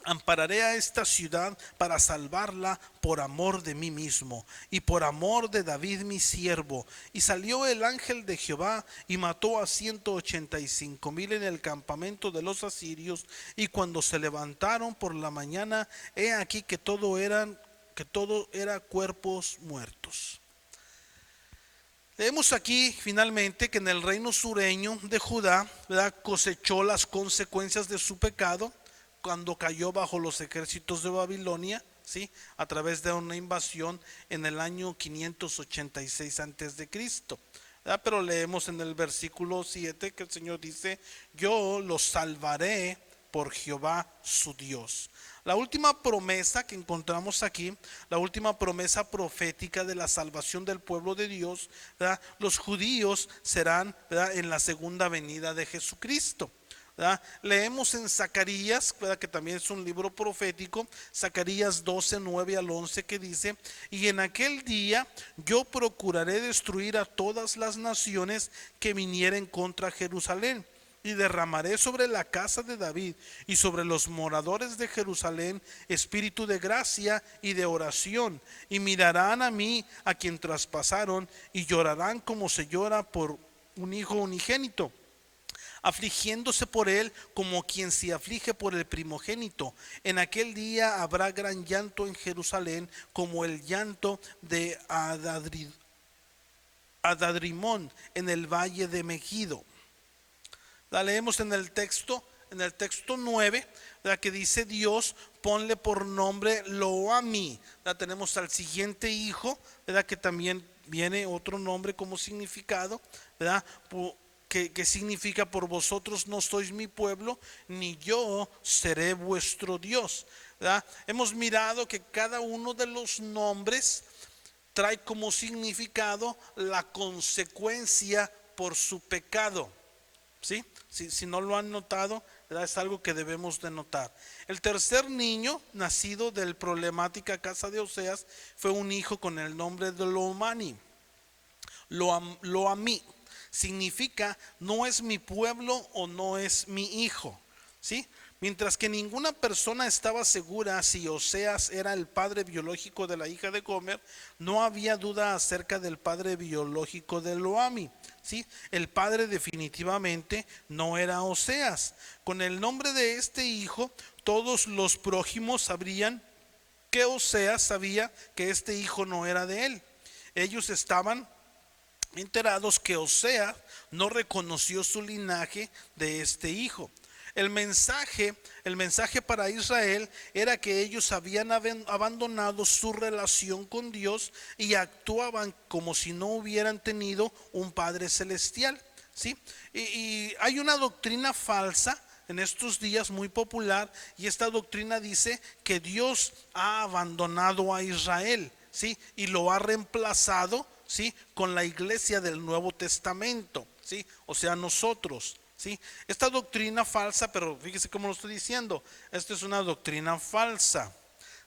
ampararé a esta ciudad para salvarla por amor de mí mismo y por amor de David mi siervo. Y salió el ángel de Jehová y mató a 185,000 en el campamento de los asirios. Y cuando se levantaron por la mañana, he aquí que todo era cuerpos muertos. Leemos aquí finalmente que en el reino sureño de Judá, cosechó las consecuencias de su pecado cuando cayó bajo los ejércitos de Babilonia, ¿sí?, a través de una invasión en el año 586 antes de Cristo. Pero leemos en el versículo 7 que el Señor dice: yo los salvaré por Jehová su Dios. La última promesa que encontramos aquí, la última promesa profética de la salvación del pueblo de Dios, ¿verdad? Los judíos serán, ¿verdad?, en la segunda venida de Jesucristo. ¿verdad? Leemos en Zacarías, ¿verdad?, que también es un libro profético, Zacarías 12, 9 al 11, que dice: y en aquel día yo procuraré destruir a todas las naciones que vinieren contra Jerusalén, y derramaré sobre la casa de David y sobre los moradores de Jerusalén espíritu de gracia y de oración, y mirarán a mí, a quien traspasaron, y llorarán como se llora por un hijo unigénito, afligiéndose por él como quien se aflige por el primogénito. En aquel día habrá gran llanto en Jerusalén, como el llanto de Adadrimón en el valle de Megido. La leemos en el texto 9, ¿verdad? Que dice Dios, ponle por nombre Loami. ¿Verdad? Tenemos al siguiente hijo, ¿verdad? Que también viene otro nombre como significado, ¿verdad? Que significa: por vosotros no sois mi pueblo, ni yo seré vuestro Dios. ¿Verdad? Hemos mirado que cada uno de los nombres trae como significado la consecuencia por su pecado. ¿Sí? Si no lo han notado, ¿verdad? Es algo que debemos de notar. El tercer niño, nacido del problemática casa de Oseas, fue un hijo con el nombre de Loamí. Loamí significa no es mi pueblo o no es mi hijo. ¿Sí? Mientras que ninguna persona estaba segura si Oseas era el padre biológico de la hija de Gomer, no había duda acerca del padre biológico de Loami. ¿Sí? El padre definitivamente no era Oseas. Con el nombre de este hijo, todos los prójimos sabrían que Oseas sabía que este hijo no era de él. Ellos estaban enterados que Oseas no reconoció su linaje de este hijo. El mensaje para Israel era que ellos habían abandonado su relación con Dios y actuaban como si no hubieran tenido un Padre celestial. ¿Sí? Y hay una doctrina falsa en estos días muy popular, y esta doctrina dice que Dios ha abandonado a Israel, ¿sí? Y lo ha reemplazado, ¿sí? Con la iglesia del Nuevo Testamento, ¿sí? O sea, nosotros. ¿Sí? Esta doctrina falsa, pero fíjese cómo lo estoy diciendo, esta es una doctrina falsa.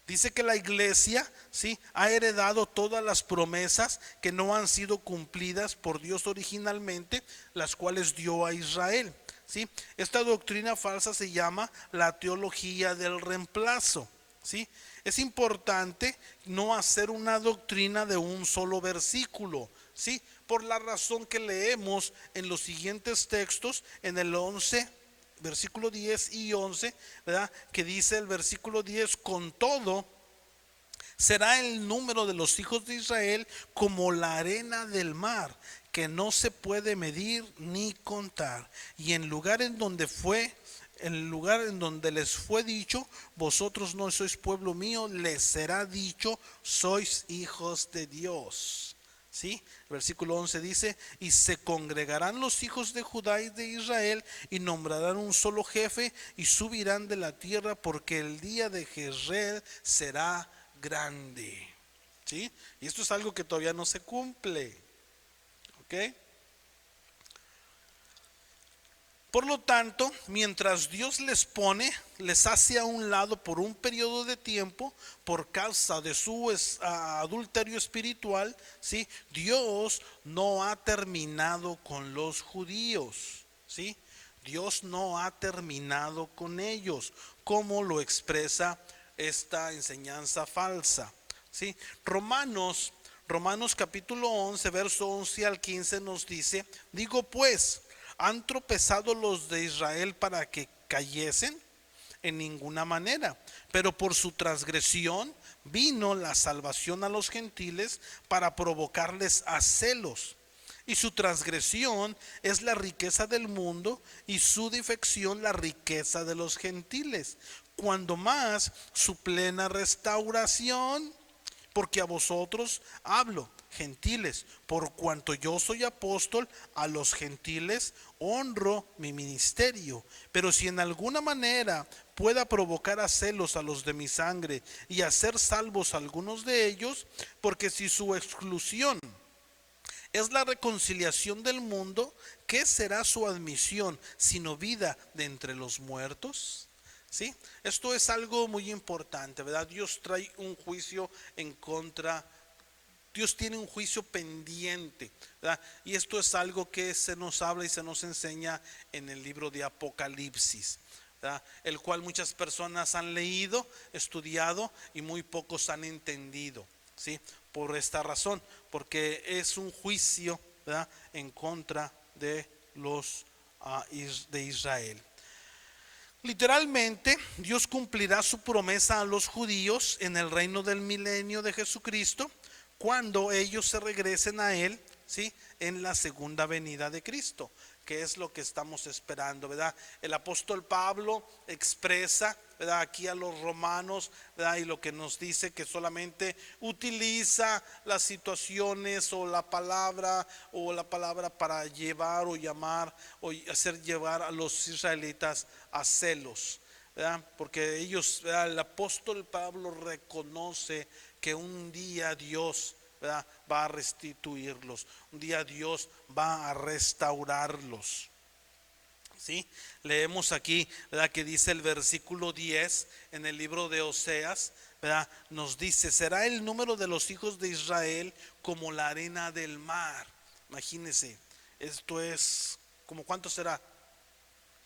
Dice que la iglesia, ¿sí?, ha heredado todas las promesas que no han sido cumplidas por Dios originalmente, las cuales dio a Israel. ¿Sí? Esta doctrina falsa se llama la teología del reemplazo. ¿Sí? Es importante no hacer una doctrina de un solo versículo, ¿sí? Por la razón que leemos en los siguientes textos, en el 11, versículo 10 y 11, ¿verdad? Que dice el versículo 10: con todo, será el número de los hijos de Israel como la arena del mar, que no se puede medir ni contar. Y en lugar en donde les fue dicho, vosotros no sois pueblo mío, les será dicho, sois hijos de Dios. ¿Sí? El versículo 11 dice: y se congregarán los hijos de Judá y de Israel, y nombrarán un solo jefe, y subirán de la tierra, porque el día de Jezreel será grande. ¿Sí? Y esto es algo que todavía no se cumple. ¿Ok? Por lo tanto, mientras Dios les hace a un lado por un periodo de tiempo por causa de su adulterio espiritual, ¿sí? Dios no ha terminado con los judíos, ¿sí? Dios no ha terminado con ellos, como lo expresa esta enseñanza falsa, ¿sí? Romanos capítulo 11, verso 11 al 15 nos dice: digo pues, ¿han tropezado los de Israel para que cayesen? En ninguna manera, pero por su transgresión vino la salvación a los gentiles para provocarles a celos. Y su transgresión es la riqueza del mundo, y su defección la riqueza de los gentiles, cuando más su plena restauración. Porque a vosotros hablo, gentiles, por cuanto yo soy apóstol a los gentiles, honro mi ministerio. Pero si en alguna manera pueda provocar a celos a los de mi sangre y hacer salvos a algunos de ellos, porque si su exclusión es la reconciliación del mundo, ¿qué será su admisión sino vida de entre los muertos? ¿Sí? Esto es algo muy importante, ¿verdad? Dios trae un juicio en contra, Dios tiene un juicio pendiente, ¿verdad? Y esto es algo que se nos habla y se nos enseña en el libro de Apocalipsis, ¿verdad? El cual muchas personas han leído, estudiado, y muy pocos han entendido, ¿sí? Por esta razón, porque es un juicio, ¿verdad?, en contra de los de Israel. Literalmente, Dios cumplirá su promesa a los judíos en el reino del milenio de Jesucristo cuando ellos se regresen a Él, ¿sí? En la segunda venida de Cristo, que es lo que estamos esperando, ¿verdad? El apóstol Pablo expresa, ¿verdad?, aquí a los romanos, ¿verdad?, y lo que nos dice que solamente utiliza las situaciones o la palabra para llevar o llamar o hacer llevar a los israelitas a celos, ¿verdad? Porque ellos, ¿verdad?, el apóstol Pablo reconoce que un día Dios, ¿verdad?, va a restituirlos, un día Dios va a restaurarlos. ¿Sí? Leemos aquí, ¿verdad?, que dice el versículo 10 en el libro de Oseas, ¿verdad?, nos dice: será el número de los hijos de Israel como la arena del mar. Imagínense, esto es, ¿como cuánto será?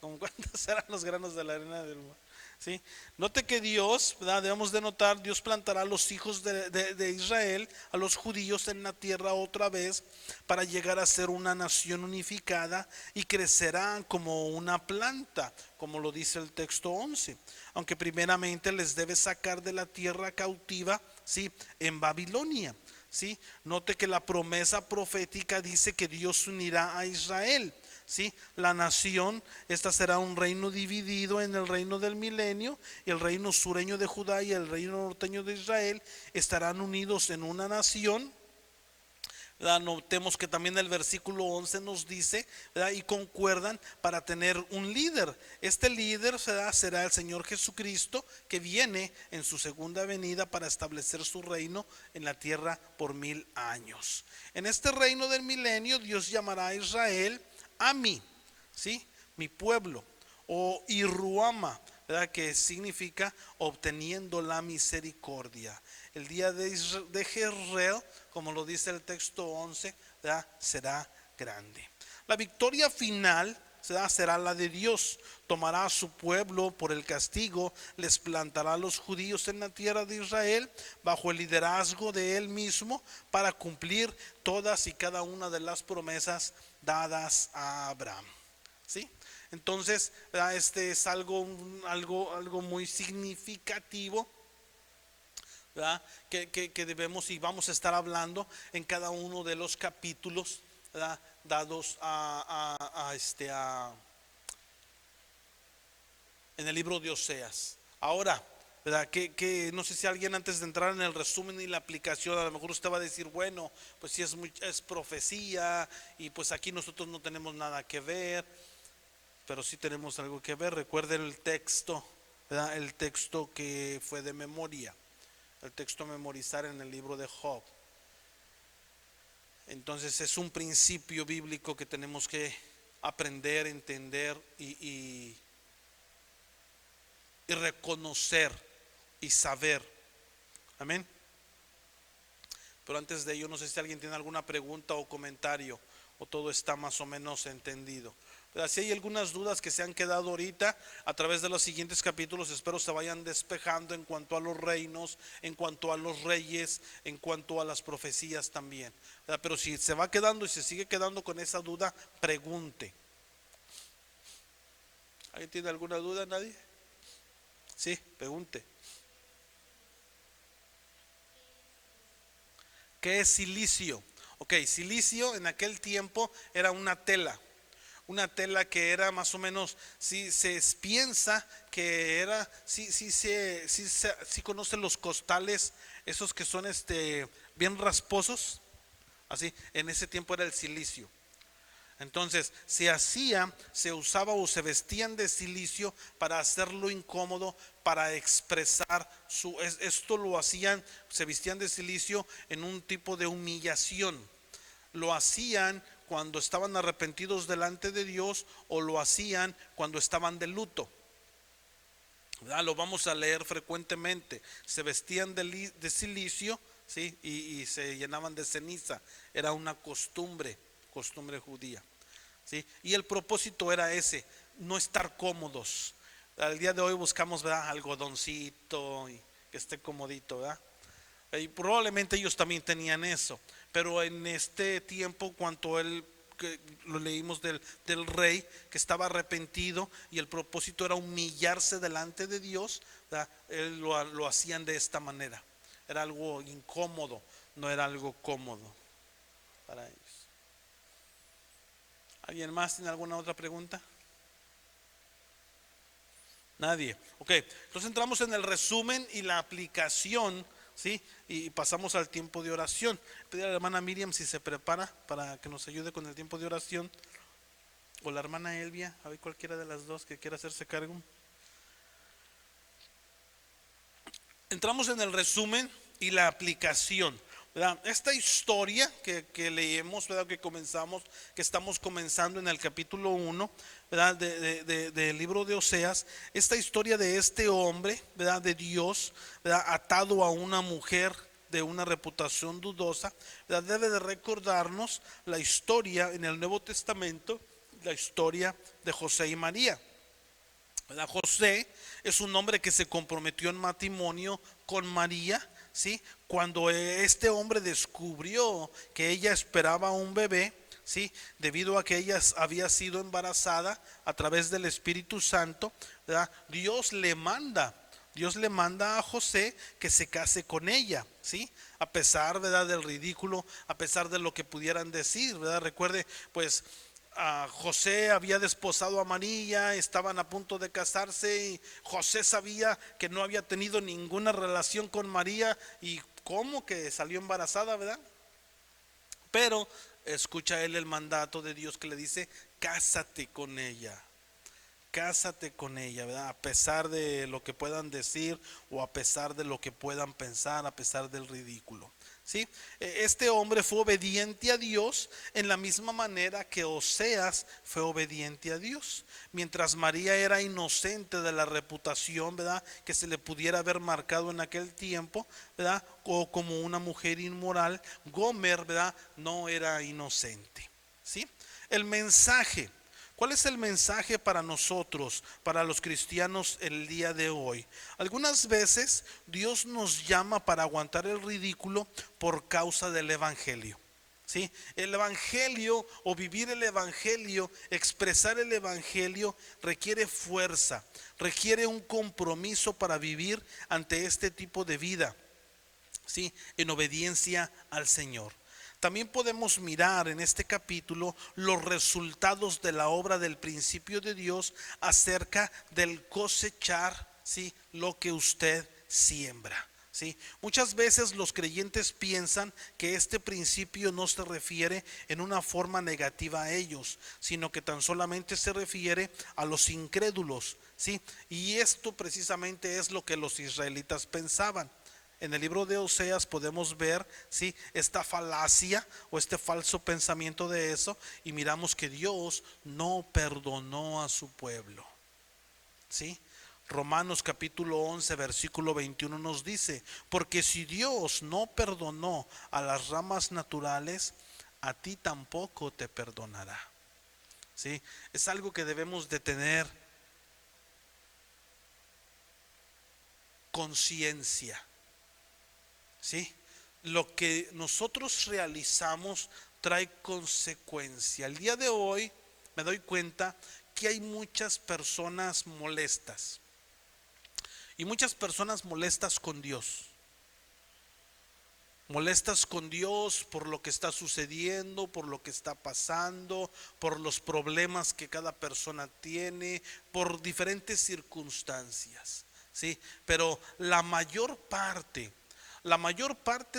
¿Como cuántos serán los granos de la arena del mar? ¿Sí? Note que Dios, ¿verdad?, debemos de notar, Dios plantará a los hijos de Israel, a los judíos en la tierra otra vez, para llegar a ser una nación unificada, y crecerán como una planta, como lo dice el texto 11. Aunque primeramente les debe sacar de la tierra cautiva, ¿sí?, en Babilonia. ¿Sí? Note que la promesa profética dice que Dios unirá a Israel. ¿Sí? La nación, esta será un reino dividido en el reino del milenio, y el reino sureño de Judá y el reino norteño de Israel estarán unidos en una nación. Notemos que también el versículo 11 nos dice, ¿verdad?, y concuerdan para tener un líder. Este líder será el Señor Jesucristo, que viene en su segunda venida para establecer su reino en la tierra por 1000 años. En este reino del milenio Dios llamará a Israel Ami, ¿sí?, mi pueblo, o Irruama, ¿verdad?, que significa obteniendo la misericordia. El día de Jezreel, como lo dice el texto 11, ¿verdad?, será grande. La victoria final, ¿verdad?, será la de Dios. Tomará a su pueblo por el castigo, les plantará a los judíos en la tierra de Israel bajo el liderazgo de Él mismo, para cumplir todas y cada una de las promesas dadas a Abraham. ¿Sí? Entonces, ¿verdad?, este es algo muy significativo, ¿verdad?, que debemos y vamos a estar hablando en cada uno de los capítulos, ¿verdad?, dados en el libro de Oseas. Ahora, ¿verdad?, que no sé si alguien, antes de entrar en el resumen y la aplicación, a lo mejor usted va a decir: bueno, pues si es profecía, y pues aquí nosotros no tenemos nada que ver. Pero sí tenemos algo que ver. Recuerden el texto, ¿verdad?, el texto que fue de memoria, el texto a memorizar en el libro de Job. Entonces es un principio bíblico que tenemos que aprender, entender y reconocer y saber. Amén. Pero antes de ello, no sé si alguien tiene alguna pregunta o comentario, o todo está más o menos entendido. Pero si hay algunas dudas que se han quedado ahorita, a través de los siguientes capítulos espero se vayan despejando en cuanto a los reinos, en cuanto a los reyes, en cuanto a las profecías también. Pero si se va quedando y se sigue quedando con esa duda, pregunte. ¿Alguien tiene alguna duda? ¿Nadie? Sí, pregunte. ¿Qué es silicio? Ok, silicio en aquel tiempo era una tela que era más o menos, si se piensa que era, si conocen los costales, esos que son bien rasposos, así, en ese tiempo era el silicio. Entonces se usaba o se vestían de silicio para hacerlo incómodo, para expresar esto lo hacían, se vestían de silicio en un tipo de humillación. Lo hacían cuando estaban arrepentidos delante de Dios, o lo hacían cuando estaban de luto. Lo vamos a leer frecuentemente. Se vestían de silicio, ¿sí?, y se llenaban de ceniza. Era una costumbre judía, ¿sí? Y el propósito era ese, no estar cómodos. Al día de hoy buscamos, ¿verdad?, algodoncito y que esté comodito, ¿verdad? Y probablemente ellos también tenían eso, pero en este tiempo, cuando que lo leímos del rey que estaba arrepentido y el propósito era humillarse delante de Dios, ¿verdad? Él lo hacían de esta manera. Era algo incómodo, no era algo cómodo para ellos. ¿Alguien más tiene alguna otra pregunta? Nadie. Ok, entonces entramos en el resumen y la aplicación, ¿sí? Y pasamos al tiempo de oración. Pedir a la hermana Miriam si se prepara para que nos ayude con el tiempo de oración. O la hermana Elvia, a ver cualquiera de las dos que quiera hacerse cargo. Entramos en el resumen y la aplicación, ¿verdad? Esta historia que leemos, ¿verdad? Que estamos comenzando en el capítulo 1, ¿verdad? Del libro de Oseas. Esta historia de este hombre, ¿verdad? De Dios, ¿verdad? Atado a una mujer de una reputación dudosa, ¿verdad? Debe de recordarnos la historia en el Nuevo Testamento, la historia de José y María. ¿Verdad? José es un hombre que se comprometió en matrimonio con María, ¿sí? Cuando este hombre descubrió que ella esperaba un bebé, ¿sí? Debido a que ella había sido embarazada a través del Espíritu Santo, ¿verdad? Dios le manda a José que se case con ella, ¿sí? A pesar, ¿verdad? Del ridículo, a pesar de lo que pudieran decir, ¿verdad? Recuerde, pues José había desposado a María, estaban a punto de casarse y José sabía que no había tenido ninguna relación con María y cómo que salió embarazada, ¿verdad? Pero escucha él el mandato de Dios que le dice, cásate con ella. Cásate con ella, ¿verdad? A pesar de lo que puedan decir o a pesar de lo que puedan pensar, a pesar del ridículo, ¿sí? Este hombre fue obediente a Dios en la misma manera que Oseas fue obediente a Dios. Mientras María era inocente de la reputación, ¿verdad? Que se le pudiera haber marcado en aquel tiempo, ¿verdad? O como una mujer inmoral, Gomer, ¿verdad? No era inocente, ¿sí? El mensaje. ¿Cuál es el mensaje para nosotros, para los cristianos el día de hoy? Algunas veces Dios nos llama para aguantar el ridículo por causa del evangelio. ¿Sí? El evangelio o vivir el evangelio, expresar el evangelio requiere fuerza, requiere un compromiso para vivir ante este tipo de vida, ¿sí? En obediencia al Señor. También podemos mirar en este capítulo los resultados de la obra del principio de Dios acerca del cosechar, ¿sí? Lo que usted siembra, ¿sí? Muchas veces los creyentes piensan que este principio no se refiere en una forma negativa a ellos, sino que tan solamente se refiere a los incrédulos, ¿sí? Y esto precisamente es lo que los israelitas pensaban. En el libro de Oseas podemos ver, ¿sí? Esta falacia o este falso pensamiento de eso, y miramos que Dios no perdonó a su pueblo, ¿sí? Romanos capítulo 11 versículo 21 nos dice, porque si Dios no perdonó a las ramas naturales, a ti tampoco te perdonará, ¿sí? Es algo que debemos de tener conciencia, ¿sí? Lo que nosotros realizamos trae consecuencia. El día de hoy me doy cuenta que hay muchas personas molestas y muchas personas molestas con Dios. Molestas con Dios por lo que está sucediendo, por lo que está pasando, por los problemas que cada persona tiene, por diferentes circunstancias, ¿sí? Pero la mayor parte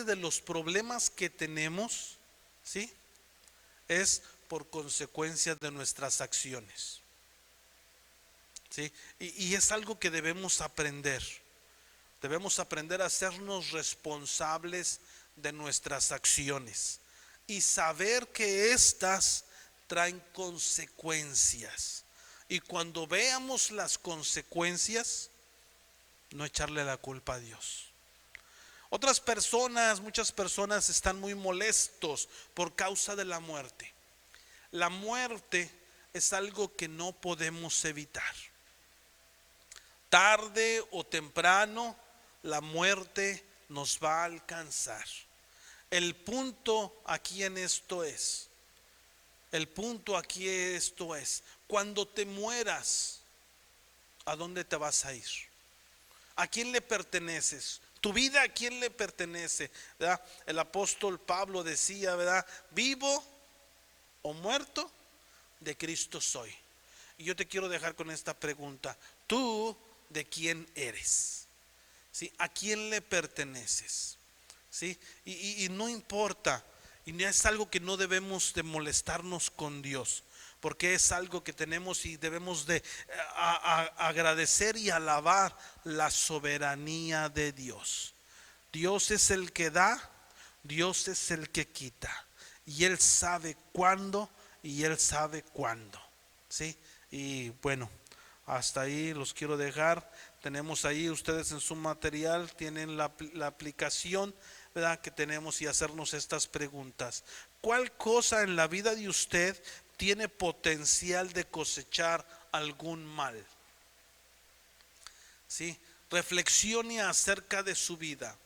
de los problemas que tenemos, ¿sí? Es por consecuencia de nuestras acciones, ¿sí? Y es algo que debemos aprender. Debemos aprender a hacernos responsables de nuestras acciones y saber que éstas traen consecuencias. Y cuando veamos las consecuencias, no echarle la culpa a Dios. Muchas personas están muy molestos por causa de la muerte. La muerte es algo que no podemos evitar. Tarde o temprano, la muerte nos va a alcanzar. El punto aquí en esto es, El punto aquí esto es, cuando te mueras, ¿a dónde te vas a ir? ¿A quién le perteneces? ¿Tu vida a quién le pertenece? ¿Verdad? El apóstol Pablo decía, ¿verdad? Vivo o muerto, de Cristo soy. Y yo te quiero dejar con esta pregunta: ¿tú de quién eres? ¿Sí? ¿A quién le perteneces? ¿Sí? Y no importa, y es algo que no debemos de molestarnos con Dios, porque es algo que tenemos y debemos de agradecer y alabar la soberanía de Dios. Dios es el que da, Dios es el que quita, y Él sabe cuándo y Él sabe cuándo. ¿Sí? Y bueno, hasta ahí los quiero dejar. Tenemos ahí ustedes en su material, tienen la aplicación, ¿verdad? Que tenemos, y hacernos estas preguntas. ¿Cuál cosa en la vida de usted tiene potencial de cosechar algún mal? ¿Sí? Reflexione acerca de su vida.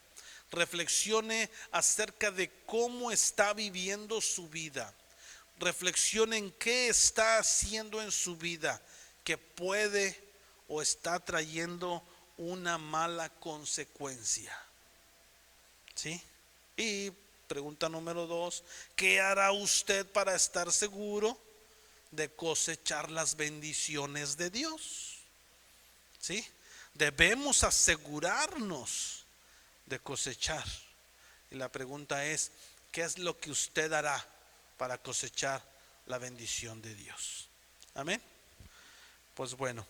Reflexione acerca de cómo está viviendo su vida. Reflexione en qué está haciendo en su vida que puede o está trayendo una mala consecuencia. ¿Sí? Y pregunta número 2, ¿qué hará usted para estar seguro de cosechar las bendiciones de Dios? ¿Sí? Debemos asegurarnos de cosechar. Y la pregunta es, ¿qué es lo que usted hará para cosechar la bendición de Dios? Amén. Pues bueno.